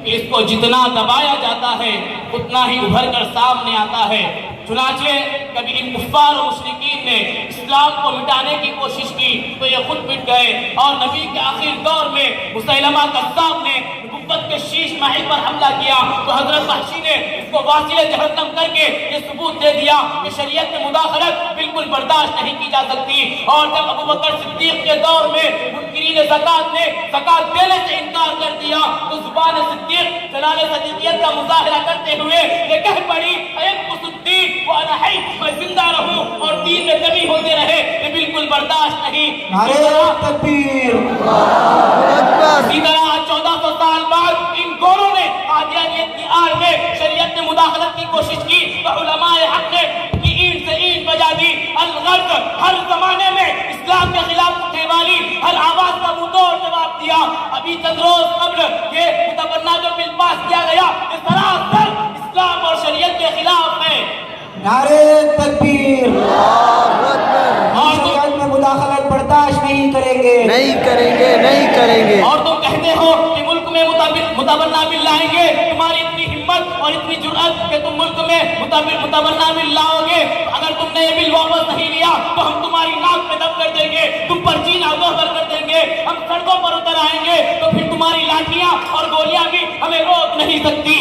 कि इसको जितना दबाया जाता है उतना ही उभर कर सामने आता है। चुनाचे कभी इन कुफ्फार और मुशरिकीन ने इस्लाम को मिटाने की कोशिश की तो ये खुद मिट गए, और नबी के आखिर दौर में मुसैलमा कज़्ज़ाब ने नबुव्वत के शीश महल पर हमला किया तो हजरत वहशी ने इसको वासिले जहन्नम करके ये सबूत दे दिया कि शरीयत में मुदाखलत बिल्कुल बर्दाश्त नहीं की जा सकती। और जब अबू बकर सिद्दीक के दौर में मुनकिरीन ज़कात ने ज़कात देने से इनकार कर दिया तो ज़ुबान सिद्दीक जलाल सदीकियत का मुजाहिरा करते हुए ये कह पड़ी, वो अनहई, मैं जिंदा रहूं और दीन में कमी होते रहे, ये बिल्कुल बर्दाश्त नहीं। इसी तरह 1400 साल बाद इन गोरों ने कादियानियत की आड़ में शरीयत में मुदाखलत की कोशिश की तो उलमाए हक ने की ईंट से ईंट बजा दी। अल-गर्द हर जमाने में इस्लाम के खिलाफ उठने वाली हर आवाज का मुंहतोड़ जवाब दिया। अभी चंद रोज कब्ल ये मुतबन्ना जो बिल पास किया गया ये सरासर इस्लाम और शरीयत के खिलाफ है। नारे तकबीर। और में मुदाखलत बर्दाश्त नहीं करेंगे, नहीं करेंगे, नहीं करेंगे। और तुम कहते हो कि मुल्क में मुतबन्ना बिल लाएंगे, तुम्हारी इतनी हिम्मत और इतनी जुर्अत कि तुम मुल्क में मुतबन्ना बिल लाओगे। अगर तुमने ये बिल वापस नहीं लिया तो हम तुम्हारी नाक पे दम कर देंगे, तुम पर जीना दोहर कर देंगे, हम सड़कों पर उतर आएंगे तो फिर तुम्हारी लाठियां और गोलियां भी हमें रोक नहीं सकती।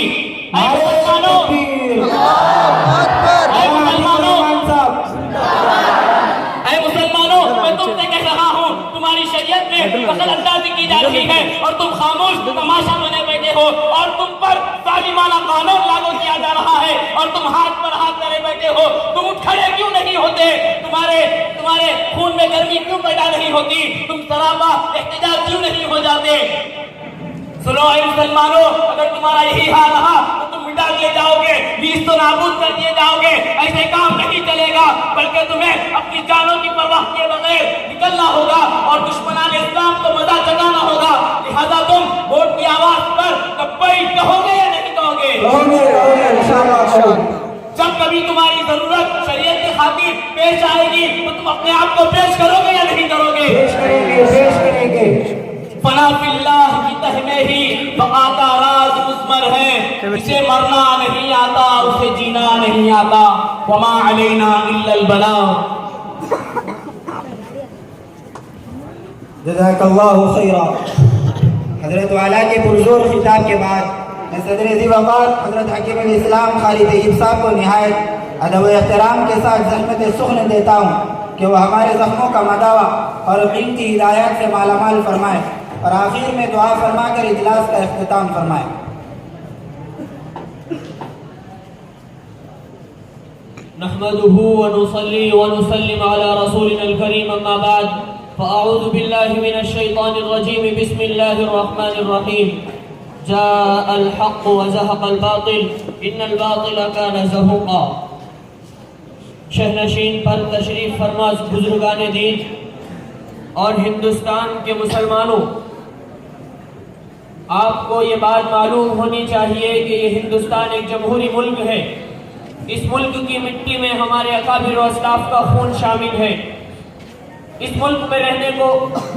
मुसलमानों, मैं तुमसे कह रहा हूँ तुम्हारी शरीयत में दखल अंदाजी की जा रही है और तुम खामोश तमाशा बने बैठे हो, और तुम पर जालिमाना कानून लागू किया जा रहा है और तुम हाथ पर हाथ करे बैठे हो। तुम उठ खड़े क्यों नहीं होते? तुम्हारे खून में गर्मी क्यों पैदा नहीं होती? तुम सराबा एहतजाज क्यों नहीं हो जाते? सुनो ऐ मुसलमानों, अगर तुम्हारा यही हाल रहा तो तुम मिटा दिए जाओगे, बीस तो नाबूद कर दिए जाओगे। ऐसे काम नहीं चलेगा, बल्कि तुम्हें अपनी जानों की परवाह किए बगैर निकलना होगा और दुश्मनान इस्लाम को मजा चलाना होगा। लिहाजा तुम वोट की आवाज पर लब्बैक कहोगे या नहीं कहोगे? जब कभी तुम्हारी जरूरत शरीयत के खातिर पेश आएगी तो तुम अपने आप को पेश करोगे या नहीं करोगे? पेश करेंगे। फना फिल्लाह की तह में ही बका राज मुज़मर है, इसे मरना नहीं आता, उसे जीना नहीं आता, वमा अलैना इल्लल बलाग। जज़ाकल्लाहु खैरा। हज़रत वाला के पुरज़ोर खिताब के बाद मैं सदर ज़ी-वक़ार हज़रत हकीम इस्लाम खालिद तैयब साहब को निहायत अदब व एहतराम के साथ ज़हमत सुख्न देता हूँ कि वह हमारे ज़ख्मों का मदावा और कीमती हिदायत से मालामाल फरमाए और आखिर में दुआ फरमा कर इजलास का इख्तिताम फरमाए। नहमदुहु व नुसल्ली व नुसल्लिम अला रसूलिल करीम, अम्मा बाद, फ़अऊज़ु बिल्लाहि मिनश शैतानिर रजीम, बिस्मिल्लाहिर रहमानिर रहीम। जाअल हक़्क़ु व ज़हक़ल बातिल, इन्नल बातिल कान ज़हूक़ा। शहनशीन पर तशरीफ़ फरमा बुजुर्गान दीन और हिंदुस्तान के मुसलमानों, आपको ये बात मालूम होनी चाहिए कि ये हिंदुस्तान एक जमहूरी मुल्क है। इस मुल्क की मिट्टी में हमारे अकाबिर और अस्लाफ का खून शामिल है। इस मुल्क में रहने को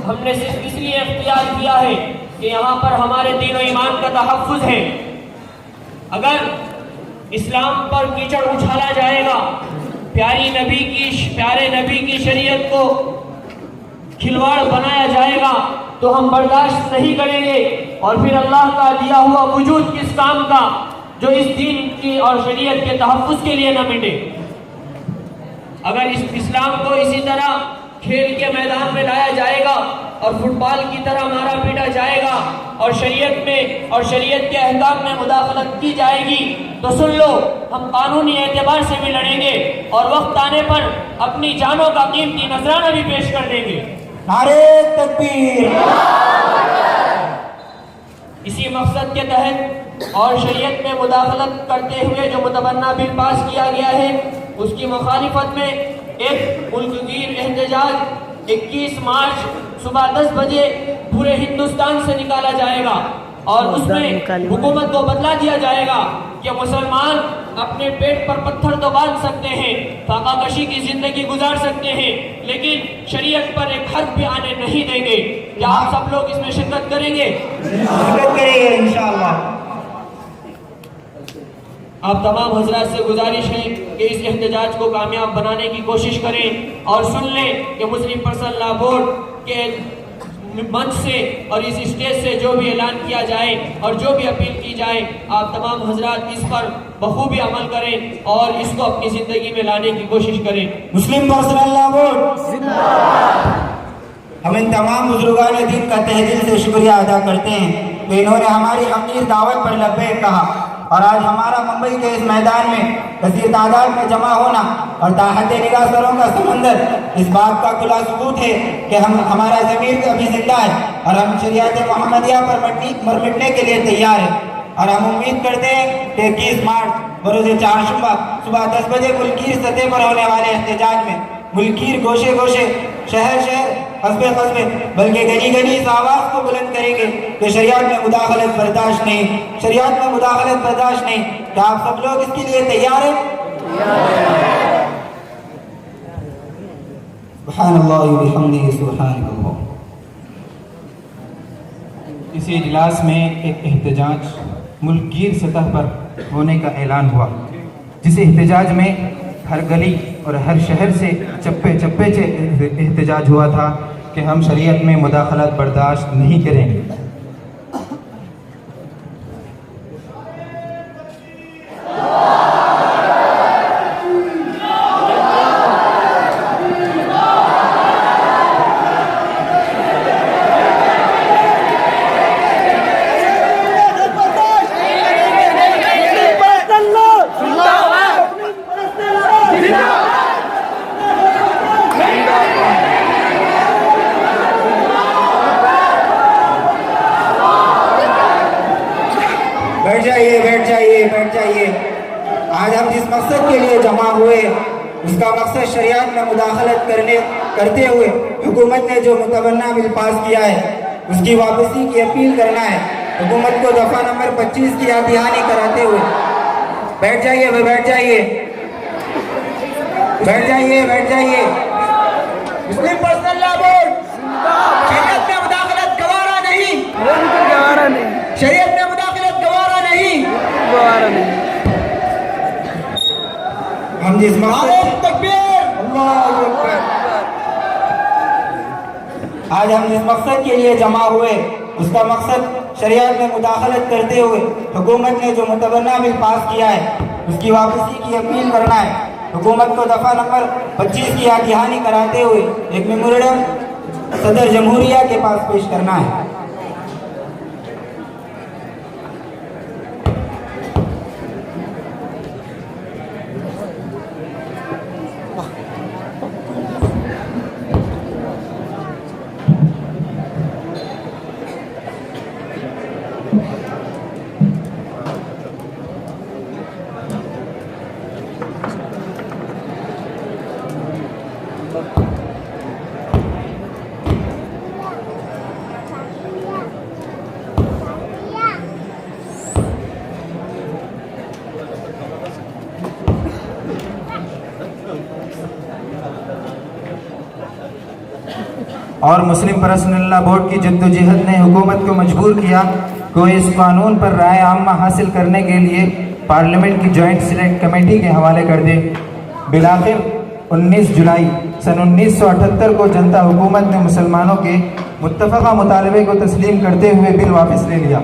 हमने सिर्फ इसलिए इख्तियार किया है कि यहाँ पर हमारे दीन और ईमान का तहफ़्फ़ुज़ है। अगर इस्लाम पर कीचड़ उछाला जाएगा, प्यारे नबी की शरीयत को खिलवाड़ बनाया जाएगा, तो हम बर्दाश्त नहीं करेंगे और फिर अल्लाह का दिया हुआ वजूद किस काम का जो इस दीन की और शरीयत के तहफ़्फ़ुज़ के लिए न मिटे। अगर इस इस्लाम को इसी तरह खेल के मैदान में लाया जाएगा और फुटबॉल की तरह मारा पीटा जाएगा और शरीयत में और शरीयत के अहकाम में मुदाखलत की जाएगी, तो सुन लो, हम कानूनी एतबार से भी लड़ेंगे और वक्त आने पर अपनी जानों का कीमती नजराना भी पेश कर देंगे। नारे तकबीर। इसी मकसद के तहत और शरीयत में मुदाखलत करते हुए जो मुतबन्ना बिल पास किया गया है, उसकी मुखालिफत में एक मुल्कगीर एहतजाज 21 मार्च सुबह 10 बजे पूरे हिंदुस्तान से निकाला जाएगा और उसमें हुकूमत को बतला दिया जाएगा कि मुसलमान अपने पेट पर पत्थर तो बांध सकते हैं, फाकाकशी की जिंदगी गुजार सकते हैं, लेकिन शरीयत पर एक हद भी आने नहीं देंगे। क्या आप सब लोग इसमें शिरकत करेंगे? शिरकत करेंगे इंशाअल्लाह। आप तमाम हजरात से गुजारिश है कि इस एहतजाज को कामयाब बनाने की कोशिश करें और सुन लें कि मुस्लिम पर्सनल लॉ बोर्ड के मंच से और इस स्टेज से जो भी ऐलान किया जाए और जो भी अपील की जाए, आप तमाम हजरात इस पर बखूबी अमल करें और इसको अपनी ज़िंदगी में लाने की कोशिश करें। मुस्लिम पर्सनल लॉ बोर्ड, हम इन तमाम बुजुर्गान दीन का तहे दिल से शुक्रिया अदा करते हैं कि इन्होंने हमारी अमीर दावत पर लब्बैक कहा और आज हमारा मुंबई के इस मैदान में कसीर तादाद में जमा होना और ताहत निगाह सरों का समंदर इस बात का खुला सबूत है कि हमारा ज़मीर अभी जिंदा है और हम शरीयत मोहम्मदिया पर मिटने के लिए तैयार हैं। और हम उम्मीद करते हैं कि 21 मार्च बरोज़ चारशंबा सुबह 10 बजे मुल्कीर सतह पर होने वाले एहतजाज में मुल्कीर गोशे गोशे, शहर शहर, कस्बे कस्बे, बल्कि गली गली इस आवाज़ को बुलंद करेंगे कि शरीयत में मुदाखलत बर्दाश्त नहीं, शरीयत में मुदाखलत बर्दाश्त नहीं। क्या आप सब लोग इसके लिए तैयार हैं? सुब्हानअल्लाह व बिहम्दिही सुब्हानअल्लाह। इसी इजलास में एक एहतजाज मुल्कीर सतह पर होने का ऐलान हुआ, जिस एहतजाज में हर गली और हर शहर से चप्पे चप्पे से एहतजाज हुआ था कि हम शरीयत में मुदाखलत बर्दाश्त नहीं करेंगे। बैठ जाइए। आज हम जिस मकसद के लिए जमा हुए उसका मकसद शरीयत में मुदाखलत करते हुए हुकूमत ने जो मुतबन्ना बिल पास किया है उसकी वापसी की अपील करना है। हुकूमत को दफ़ा नंबर 25 की याद दहानी कराते हुए बैठ जाइए। बैठ जाइए, बैठ जाइए। मुस्लिम पर्सनल लॉ बोर्ड शरीयत में मुदाखलत गवारा नहीं, गवारा नहीं, शरीयत में मुदाखलत गवारा नहीं, गवारा नहीं। हम जिस मकसद तकबीर अल्लाहू अकबर, आज हम जिस मकसद के लिए जमा हुए उसका मकसद शरीयत में मुदाखलत करते हुए हुकूमत ने जो मुतबन्ना बिल पास किया है उसकी वापसी की अपील करना है। हुकूमत को दफ़ा नंबर 25 की याद दहानी कराते हुए एक मेमोरेंडम सदर जमहूरिया के पास पेश करना है। और मुस्लिम पर्सनल लॉ बोर्ड की जद्दोजहद ने हुकूमत को मजबूर किया कि इस कानून पर राय आम्मा हासिल करने के लिए पार्लियामेंट की जॉइंट सिलेक्ट कमेटी के हवाले कर दे। बिलाखिर 19 जुलाई सन 1978 को जनता हुकूमत ने मुसलमानों के मुत्तफ़क़ा मुतालबे को तस्लीम करते हुए बिल वापस ले लिया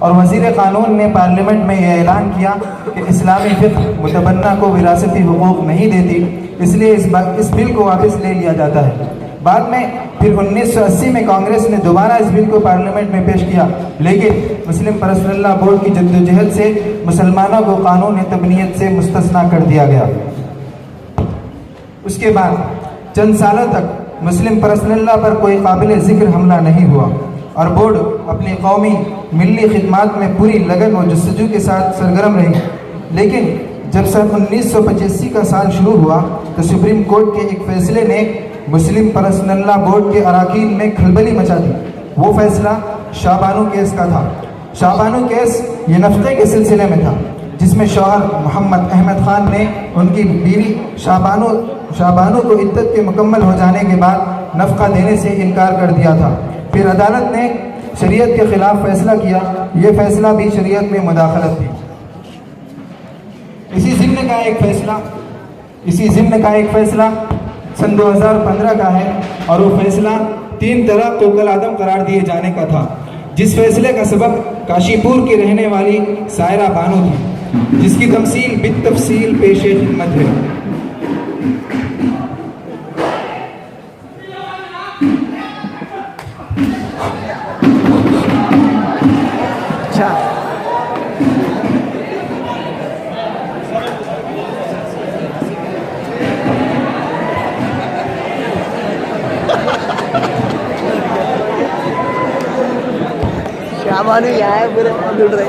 और वज़ीर क़ानून ने पार्लियामेंट में यह ऐलान किया कि इस्लामी फ़िक़्ह मुतबन्ना को विरासती हुकूक नहीं देती, इसलिए इस बिल को वापस ले लिया जाता है। बाद में फिर 1980 में कांग्रेस ने दोबारा इस बिल को पार्लियामेंट में पेश किया, लेकिन मुस्लिम पर्सनल लॉ बोर्ड की जद्दोजहद से मुसलमानों को कानून तबनीयत से मुस्तस्ना कर दिया गया। उसके बाद चंद सालों तक मुस्लिम पर्सनल लॉ पर कोई काबिल ज़िक्र हमला नहीं हुआ और बोर्ड अपनी कौमी मिली खिदमात में पूरी लगन और जस्तजू के साथ सरगर्म रही। लेकिन जब सन 1985 का साल शुरू हुआ तो सुप्रीम कोर्ट के एक फैसले ने मुस्लिम पर्सनल लॉ बोर्ड के अराकीन में खलबली मचा दी। वो फैसला शाहबानू केस का था। शाहबानू केस ये नफ़क़े के सिलसिले में था, जिसमें शौहर मोहम्मद अहमद ख़ान ने उनकी बीवी शाहबानू को इद्दत के मुकम्मल हो जाने के बाद नफ़क़ा देने से इनकार कर दिया था। फिर अदालत ने शरीयत के ख़िलाफ़ फ़ैसला किया। ये फ़ैसला भी शरीयत में मुदाखलत थी। इसी ज़िम्न का एक फ़ैसला सन 2015 का है और वो फैसला 3 तलाक़ को कलआदम करार दिए जाने का था, जिस फैसले का सबब काशीपुर की रहने वाली सायरा बानो थी, जिसकी तफसील बितफसील पेशे खिदमत है।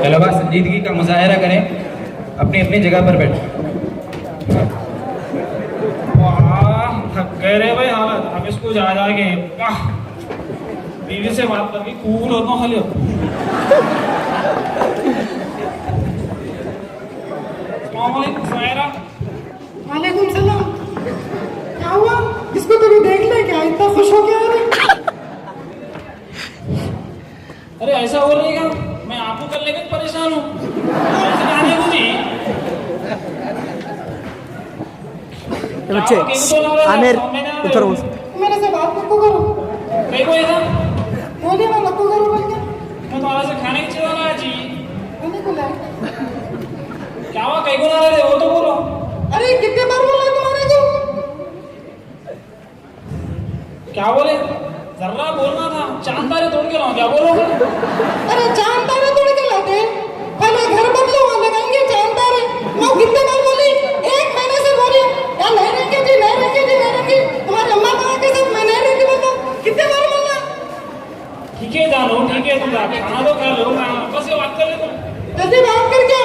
तलबा संजीदगी का मुजाहरा करें, अपनी अपनी जगह पर बैठे। थक गए रे भाई हालत, अब इसको जा जाके वाह बीवी से बात करके कूल होता हूँ खाली। वालेकुम सलाम। क्या हुआ? इसको तो भी देख ले, क्या इतना खुश हो गया? अरे ऐसा हो रही है, मैं आपको कर लेकर परेशान हूँ। बच्चे आमिर उतर मेरे से बात मत करो। कहीं कोई था बोलिए ना, मत करो बोल के। मैं तुम्हारे से खाने की चीज लाया जी। खाने को लाए? क्या हुआ, कहीं को ला रहे वो तो बोलो। अरे कितने बार बोला तुम्हारे को? क्या बोले? जर्रा बोलना था, चांद तारे तोड़ के लाऊं, क्या बोलोगे? अरे चांद तारे तोड़ के लाते, पहले घर बदलो, वहां लगाएंगे चांद तारे। मैं कितने बार बोली, 1 महीने से बोली यार नहीं रहेंगे जी, नहीं रहेंगे जी, नहीं रहेंगे। तुम्हारे अम्मा पापा के साथ मैं नहीं रहेंगी, बताओ कितने बार बोलना। ठीक है जानू, ठीक है, तुम खाना तो खा लो, बस ये बात कर ले तुम। जल्दी बात करके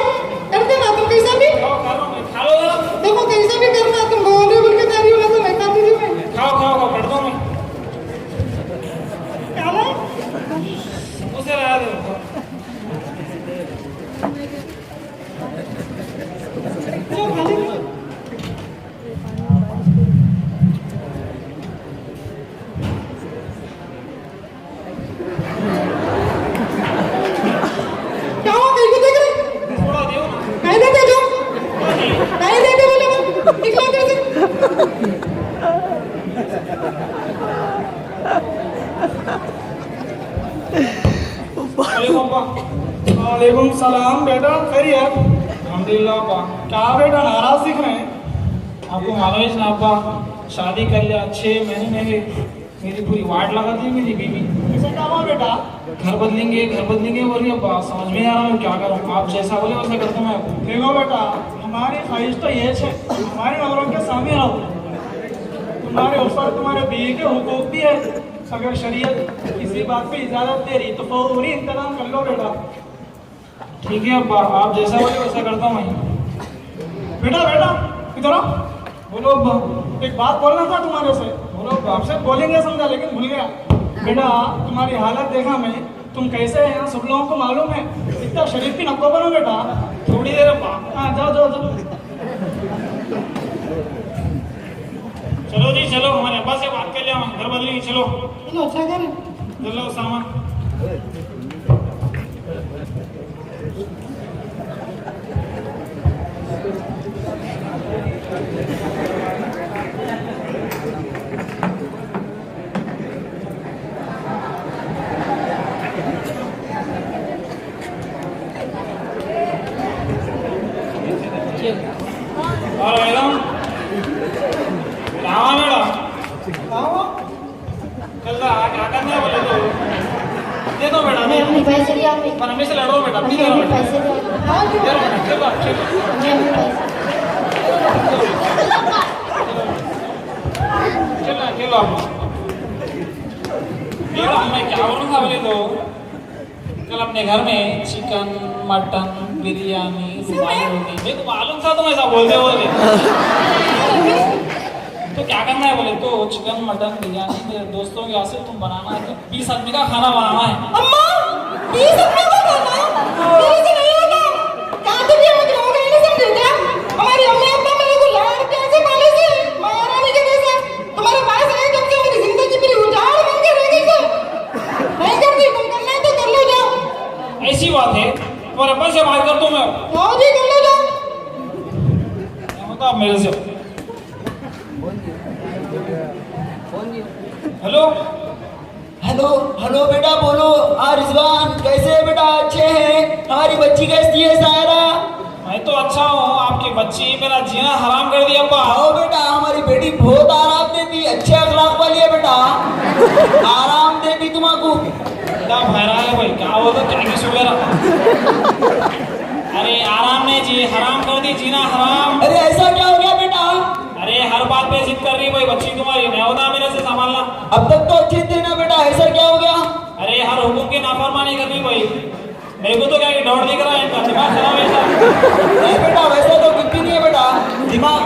करते ना तुम कैसा भी खा लो। देखो कैसा भी करना, तुम बोल रहे बोल के जा रही हो, मैं तो नहीं खाती थी। मैं खाओ खाओ खाओ, कर दो मैं उसे रहा दो। चलो वालेकुम सलाम बेटा, खैरियत? अल्हम्दुलिल्लाह अब्बा। क्या बेटा नाराज दिख रहे हैं? आपको मालूम है ना अब्बा, शादी कर लिया 6 महीने में ही मेरी पूरी वाट लगा दी मेरी बीवी। ऐसा क्या हुआ बेटा? घर बदलेंगे बोल रही अब्बा, समझ में आ रहा हूँ क्या करूँ। आप जैसा बोले वैसा करता हूँ मैं। देखो बेटा, हमारी ख्वाहिश तो ये है हमारी नजरों के सामने रहो, तुम्हारे ऊपर तुम्हारे बीवी के हुकूक भी है। अगर शरीयत किसी बात पे इजाजत दे रही तो फौरी इंतजाम कर लो बेटा। ठीक है अब्बा, आप जैसा बोले वैसा करता हूँ मैं। बेटा इधर आओ। बोलो अब्बा। एक बात बोलना था तुम्हारे से। बोलो अब्बा। आपसे बोलेंगे समझा लेकिन भूल गया। बेटा तुम्हारी हालत देखा मैं, तुम कैसे हैं यहाँ सब लोगों को मालूम है। इतना शरीफ की नक्को बनो बेटा। थोड़ी देर अब्बा। हाँ जाओ। चलो जी चलो, हमारे अब्बा से बात कर लिया, हम घर बदलेंगे। चलो अच्छा करें। चलो सामान। और एकदम क्या करना है बोले तो दे दो बेटा। मैं अपने पैसे लिया, पर हमें से लड़ो बेटा। प्लीज दे पैसे चलो मैं क्या बोलूँ था बोले तो, कल अपने घर में चिकन मटन बिरयानी रुमाली रोटी, मेरे को मालूम था तुम ऐसा बोलते तो क्या करना है बोले तो, चिकन मटन बिरयानी मेरे दोस्तों के यहाँ से तुम बनाना है, 20 आदमी का खाना बनाना है। अम्मा 20 आदमी का खाना मेरे से नहीं होगा। क्या तुम ये मुझे हो गए नहीं समझे क्या? हमारी अम्मी अब्बा मेरे को लाड़ प्यार से पाले थे, महारानी के जैसे। तुम्हारे पास आए जब से मेरी जिंदगी पूरी उजाड़ बन के रह गई थी। नहीं करती, तुम करना है तो कर लो जाओ। ऐसी बात है, और अब्बा से बात करता हूँ मैं। हाँ जी कर लो जाओ। होता मेरे से। हेलो हेलो बेटा बोलो। रिजवान कैसे है बेटा? अच्छे हैं? हमारी बच्ची कैसी है सायरा? मैं तो अच्छा हूँ, आपकी बच्ची मेरा जीना हराम कर दिया अब्बा। आओ बेटा, हमारी बेटी बहुत आराम देती, अच्छे अखलाक वाली है बेटा, आराम देती तुमको। क्या भैरा है भाई, क्या बोलते चाइनीज वगैरह? अरे आराम नहीं जी, हराम कर दी, जीना हराम। अरे ऐसा क्या हो गया बेटा? अरे हर बात पे जिद कर रही भाई बच्ची तुम्हारी, नहीं होता मेरे से संभालना। अब तक तो अच्छे थे ना बेटा, ऐसा क्या हो गया? अरे हर हुकुम की नाफरमानी कर रही भाई। मेरे को तो क्या दौड़ दिख रहा है, इनका दिमाग खराब है। नहीं बेटा वैसा तो कुछ भी नहीं है बेटा, दिमाग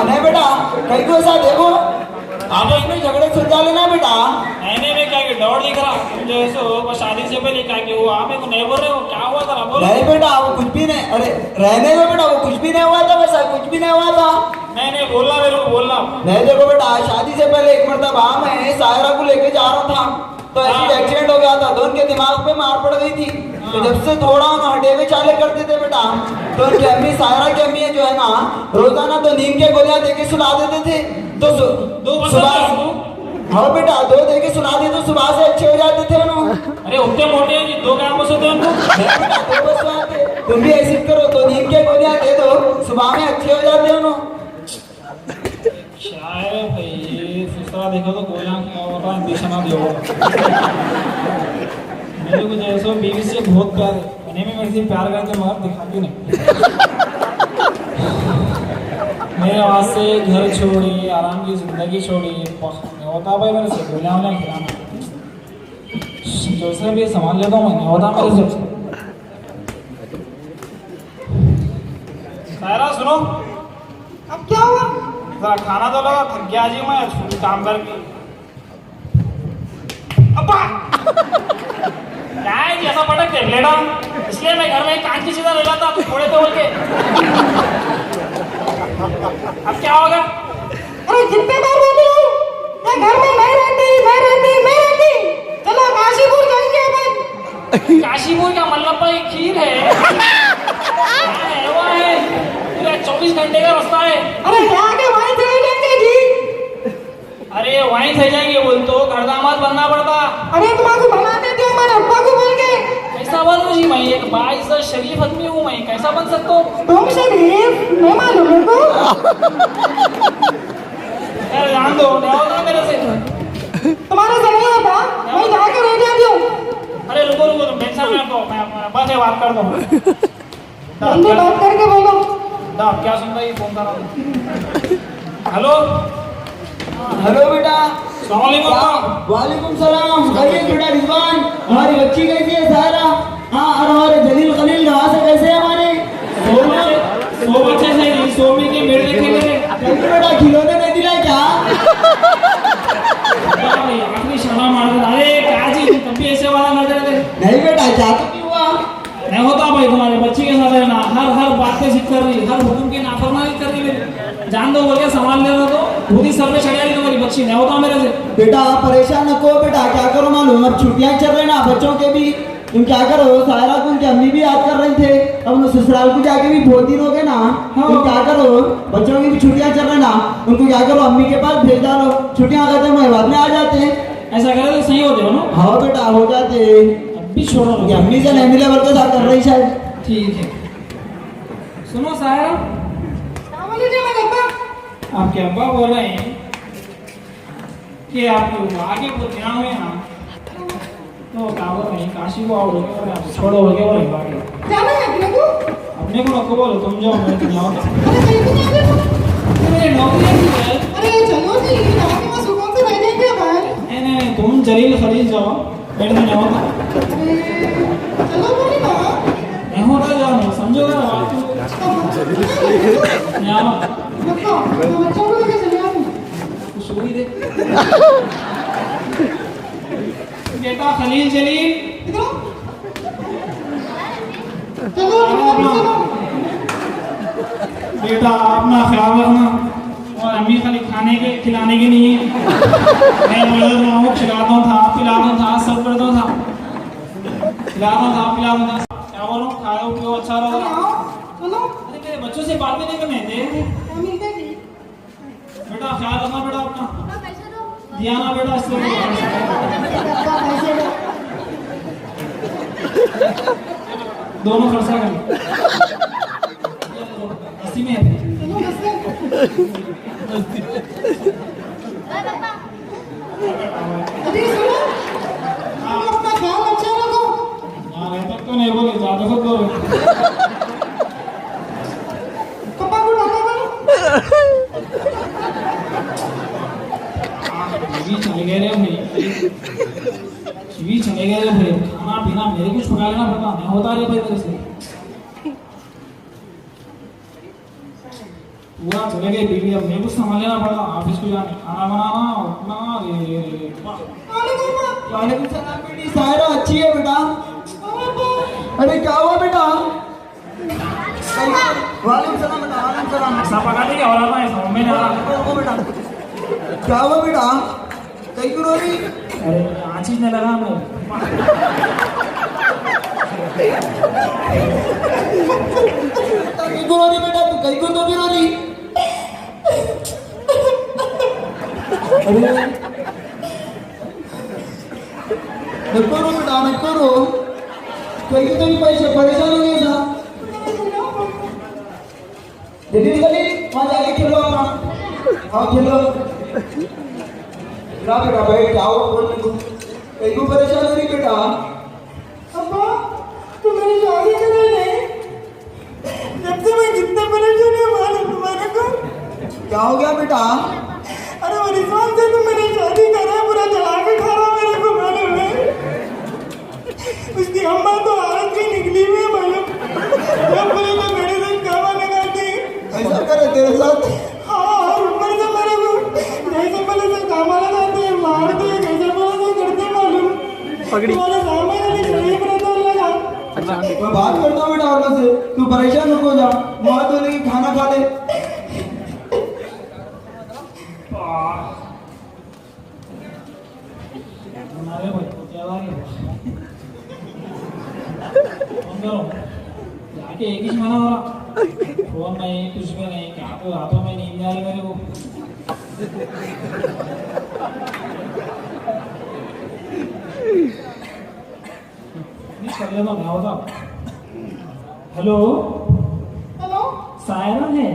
नहीं बेटा, कहीं को ऐसा देखो आप इसमें झगड़े सुलझा लेना बेटा। नहीं में क्या दौड़ दिख रहा जो ऐसे शादी से पहले क्या कि हुआ, मेरे को नहीं बोल रहे हो क्या हुआ था? बोलो। नहीं बेटा वो कुछ भी नहीं, अरे रहने दो बेटा, वो कुछ भी नहीं हुआ था, वैसा कुछ भी नहीं हुआ था। नहीं बोलना मेरे को बोलना। नहीं देखो बेटा, शादी से पहले एक मरतबा मैं सायरा को लेके जा रहा था तो ऐसी एक्सीडेंट हो गया था, तो उनके दिमाग पे मार पड़ गई थी। तो जब से थोड़ा हटे में चाले करते थे बेटा, तो उनकी अम्मी सायरा की अम्मी जो है ना, रोजाना तो नींद के गोलियां देके सुला देते थे। तो सुबह हाँ बेटा 2 देके सुला दे तो सुबह से अच्छे हो जाते थे उन्होंने। अरे उतने मोटे हैं जी, 2 ग्राम बस होते हैं उनको। 2 बस आते, तुम भी ऐसे करो, तो नींद के गोलियां दे दो, सुबह में अच्छे हो जाते हैं उन्होंने। शायद भाई दूसरा देखो तो गोलियां क्या हो रहा है, दिशा दे मेरे को जैसे बीवी से बहुत प्यार है, उन्हें भी मेरे से प्यार करते मगर दिखाती नहीं। मेरे वास्ते घर छोड़िए, आराम की जिंदगी छोड़िए, होता भाई मेरे से गोलियां खिलाना जैसे भी संभाल लेता हूँ मैं, होता मेरे से। सायरा सुनो, अब क्या हुआ? जरा खाना तो लगा, थक गया जी मैं छुट्टी काम करके। अब्बा क्या है जी ऐसा पटक टेबलेट, इसलिए मैं घर में कांच की चीजें ले लाता, थोड़े तो बोल के। अब क्या होगा? अरे कितने बार बोली हूँ, मैं घर में नहीं रहती। चलो काशीपुर जाएंगे अपन। काशीपुर का मल्लप्पा की खीर है, वो है पूरा 24 घंटे का रास्ता है। अरे जाके वहीं चले लेंगे जी। अरे वहीं से जाएंगे बोल तो घर दामाद बनना पड़ता। अरे तुम्हारे बनाते थे हमारे अब्बा को बोल के। कैसा बनूं जी मैं, एक 22 शरीफ आदमी हूँ मैं, कैसा बन सकता हूँ? तुम शरीफ नहीं मालूम मेरे को। यार जान दो, नहीं होता मेरे से। तुम्हारे से नहीं होता, मैं जाके रेडी आती हूँ। अरे रुको रुको, तुम टेंशन मत लो, मैं अपना बस ये बात कर दूँ। जल्दी बात करके बोलो। दाब क्या सुन रही, फोन कर रहा हूँ। हेलो हेलो बेटा। सलाम वालेकुम सलाम। कहिए बेटा रिजवान, हमारी बच्ची कैसी है सारा? हाँ, और हमारे जलील खलील कहाँ से कैसे है हमारे? सो बच्चे से नहीं, सो में के मेरे देखे मेरे। बेटा खिलौने नहीं दिला क्या? आखिरी शाला मार दे। अरे क्या जी, तुम भी ऐसे वाला नजर दे। नहीं बेटा, क्या तो क्यों हुआ? नहीं होता भाई, तुम्हारे बच्ची के साथ रहना, हर बात पे जिद कर रही, हर हुक्म की नाफरमानी कर रही मेरी। जान दो बोल के संभाल ले रहा तो खुद ही सर पे चढ़ा रही तुम्हारी बच्ची। नहीं होता मेरे से। बेटा आप परेशान न को बेटा, क्या करो मालूम, अब छुट्टियां चल रही ना बच्चों के भी, तुम क्या करो, सायरा को उनकी अम्मी भी याद कर रहे थे, अब उन ससुराल को जाके भी बहुत दिन हो गए ना, तुम क्या करो, बच्चों की भी छुट्टियां चल रही ना, उनको क्या करो अम्मी के पास भेज डालो, छुट्टियां खत्म हुए बाद में आ जाते हैं। ऐसा करे तो सही होते हो ना? हाँ बेटा हो जाते। अभी छोड़ो, अम्मी से नहीं मिले बल्कि साथ कर रही शायद। ठीक है। सुनो सायरा, आपके अब्बा बोल रहे हैं कि आपके आगे को ध्यान में ना तो काबू नहीं, काशी को आओगे और आप छोड़ोगे और बाकी जाना है अपने को रखो, बोलो तुम जाओ, मैं तुम जाओ। अरे नौकरी है। अरे चलो जी, आगे में सुकून से रह जाएंगे अपन। नहीं तुम जलील खलील जाओ, बैठ नहीं होता। चलो बोली ना, नहीं होता जाओ, समझोगे ना बात को। बच्चों को लेके चले आओ। सुई दे बेटा खलील जलील, चलो बेटा अपना ख्याल रखना, और अम्मी खाली खाने के खिलाने के नहीं है। मैं बोल रहा हूँ खिलाता था, पिलाता था, सब करता था, खिलाता था, पिलाता था। क्या बोलो, खाओ पियो अच्छा रहो। अरे मेरे बच्चों से बात भी नहीं करने थे। बेटा ख्याल रखना बेटा अपना, ध्यान बेटा इससे। दोनों खर्चा कर 80 में है। अपना ख्याल अच्छा रखो। तक तो नहीं बोले, ज्यादा खुद बोलो। पापा को डालो चले गए रे भाई, चले गए रे भाई, खाना पीना मेरे कुछ पका लेना पड़ता, नहीं होता रे भाई मेरे से। पूरा चले गए बीवी, अब मेरे कुछ संभाल लेना पड़ता, ऑफिस को जाने, खाना बनाना, उठना। वालेकुम सलाम बेटी। सायरा अच्छी है बेटा? अरे क्या हुआ बेटा? वालेकुम सलाम बेटा। वालेकुम सलाम। ऐसा पका देंगे और आता है समझ में ना। बेटा क्या हुआ बेटा? कहीं क्यों रो रही? अरे आज ही नहीं लगा मैं। कहीं क्यों रो रही बेटा? तू कहीं क्यों तो भी रो रही? अरे नको रो बेटा, नको रो, कहीं तो भी पैसे परेशान हो गए था। जल्दी जल्दी वहाँ जाके खेलो अपना, आओ खेलो। ना बेटा बैठ जाओ, कहीं को परेशान हो रही बेटा? अब्बा तुम मेरी शादी करे नहीं, जब से मैं कितना परेशान हूँ मालूम तुम्हारे को? क्या हो गया बेटा? अरे वो रिजवान से तुम मेरी शादी करा, पूरा जला के खा रहा मेरे को मालूम है। उसकी अम्मा तो हालत में निकली हुई है मालूम, जब बोले तो मेरे से कामा लगाती। ऐसा करे तेरे साथ? हाँ, ऊपर से मेरे को जैसे बोले तो कामा लगाते, मारते, कैसे बोले तो करते मालूम। तुम्हारे सामने वाली गरीब रहता लगा। मैं बात करता हूँ बेटा औरत से, तू परेशान मत हो जा, वहाँ तो नहीं खाना खा ले। जाके एक ही मना हो रहा, फोन नहीं कुछ भी नहीं, क्या तो रातों में नींद आ रही मेरे को। हेलो हेलो सायरा है?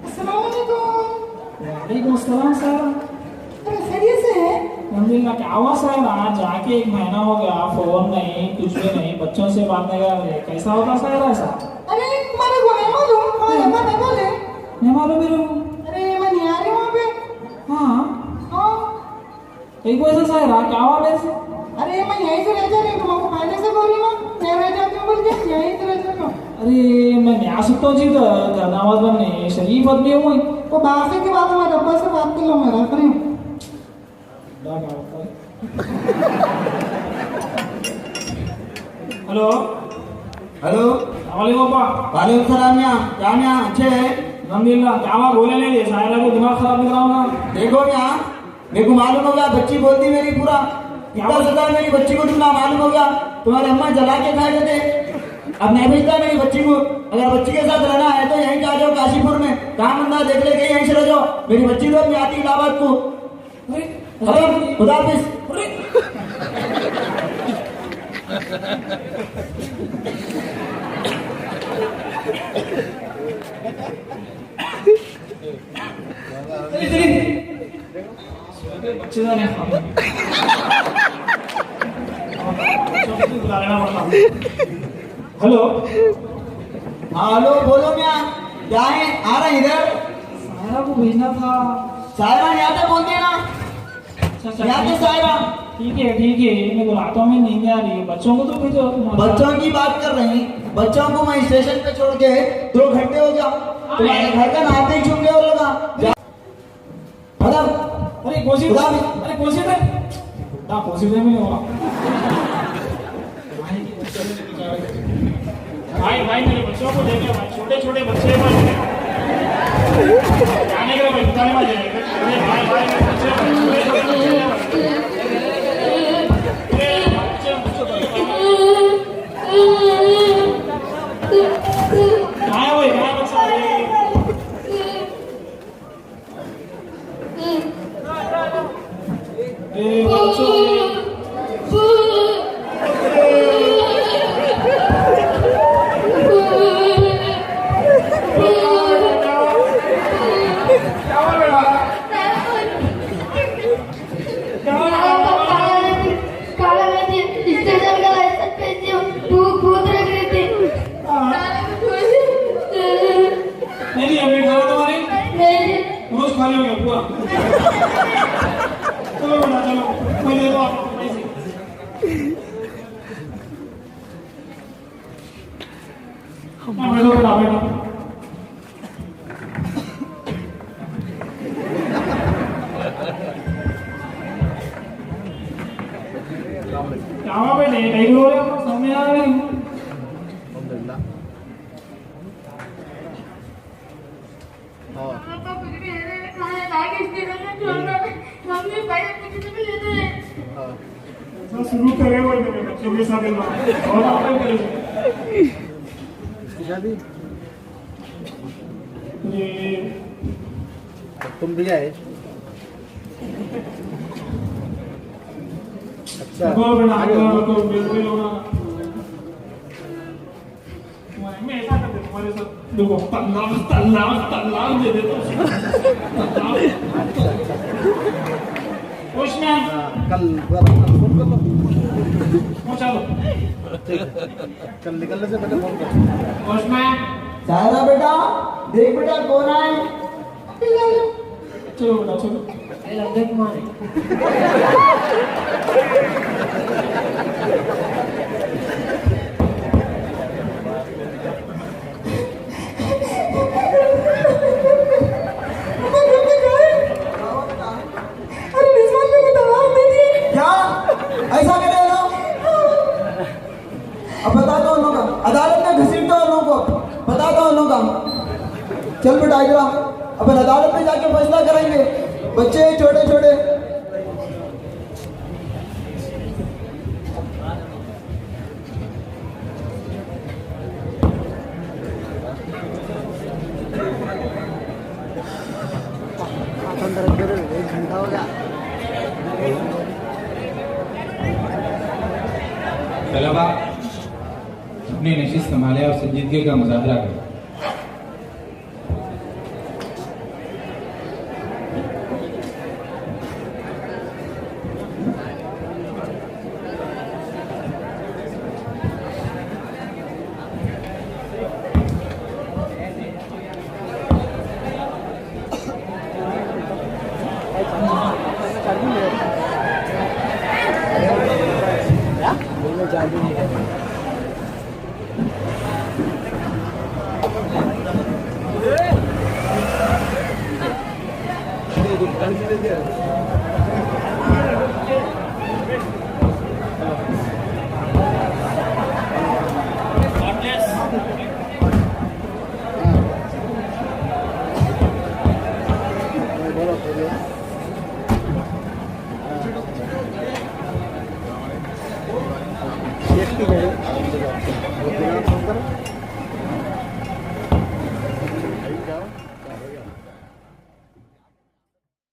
अस्सलाम वालेकुम। वालेकुम अस्सलाम सायरा। अरे खैरियत से है? अल्हम्दुलिल्लाह। क्या हुआ सायरा, जाके 1 महीना हो गया, फोन नहीं, कुछ भी नहीं, बच्चों से बात नहीं कर रहे, कैसा होता सायरा ऐसा? अरे तुम्हारे को नहीं मालूम, हमारे अब्बा नहीं बोले। नहीं मालूम मेरे को। अरे मैं नहीं आ रही वहाँ पे। हाँ हाँ एक वैसा सायरा, क्या हुआ वैसे? अरे मैं यहीं से रह जा रही हूँ, तुमको पहले से बोल रही हूँ मैं रह जाती हूँ बोल के यहीं से रह जाती हूँ। अरे मैं न्याय सकता हूँ जी, दामाद बनने शरीफ आदमी हूँ। वो बात के बाद हमारे अब्बा से बात कर लो, मैं रख रही हूँ। हेलो हेलो वालेकुम अब्बा। वालेकुम सलाम। क्या अच्छे है? अल्हम्दुलिल्लाह। क्या हुआ, बोले नहीं दे, सायरा को दिमाग खराब नहीं कराऊंगा। देखो मेरे को मालूम हो गया, बच्ची बोलती मेरी पूरा इतना सदा मेरी बच्ची को तुम ना मालूम हो गया, तुम्हारे अम्मा जला के खा गए थे। अब नहीं भेजता मेरी बच्ची को, अगर बच्ची के साथ रहना है तो यहीं आ जाओ काशीपुर में, काम धंधा देख ले के यहीं से रह जाओ। मेरी बच्ची लोग नहीं आती इलाहाबाद को। खुदा हाफिज। बच्चे जाने हेलो हाँ हेलो बोलो क्या है, आ रहा है इधर? सायरा को भेजना था। सायरा यहाँ पे बोलते हैं ना, यहाँ पे सायरा। ठीक है मैं बुलाता हूँ, मैं नींद आ रही है, बच्चों को तो भेजो। बच्चों की बात कर रही, बच्चों को मैं स्टेशन पे छोड़ के 2 घंटे हो गया, तुम्हारे घर का नाते ही छूट गया वो लोग। अरे कोशिश में नहीं होगा। भाई मेरे बच्चों को देखे भाई, छोटे बच्चे जाने के लिए बताने वाले भाई मेरे बच्चे शुरू करे वो मेरे बच्चों के साथ और आप शादी तुम भी आए। अच्छा मैं ऐसा कर देता तुम्हारे साथ, देखो तल्लाम दे देता कल चलो कल निकलने से पहले फोन कर। सायरा बेटा देख बेटा कौन आए। चलो बेटा चलो। ऐसा करे लोग, अब बता दो उन लोगों का, अदालत में घसीट दो उन लोगों को, बता दो उन लोगों का। चल बेटा इधर अपन अदालत में जाके फैसला करेंगे, बच्चे छोटे छोटे। अंदर तलबा अपनी नशिस्त संभाले और संजीदगी का मुजाहरा करें। एक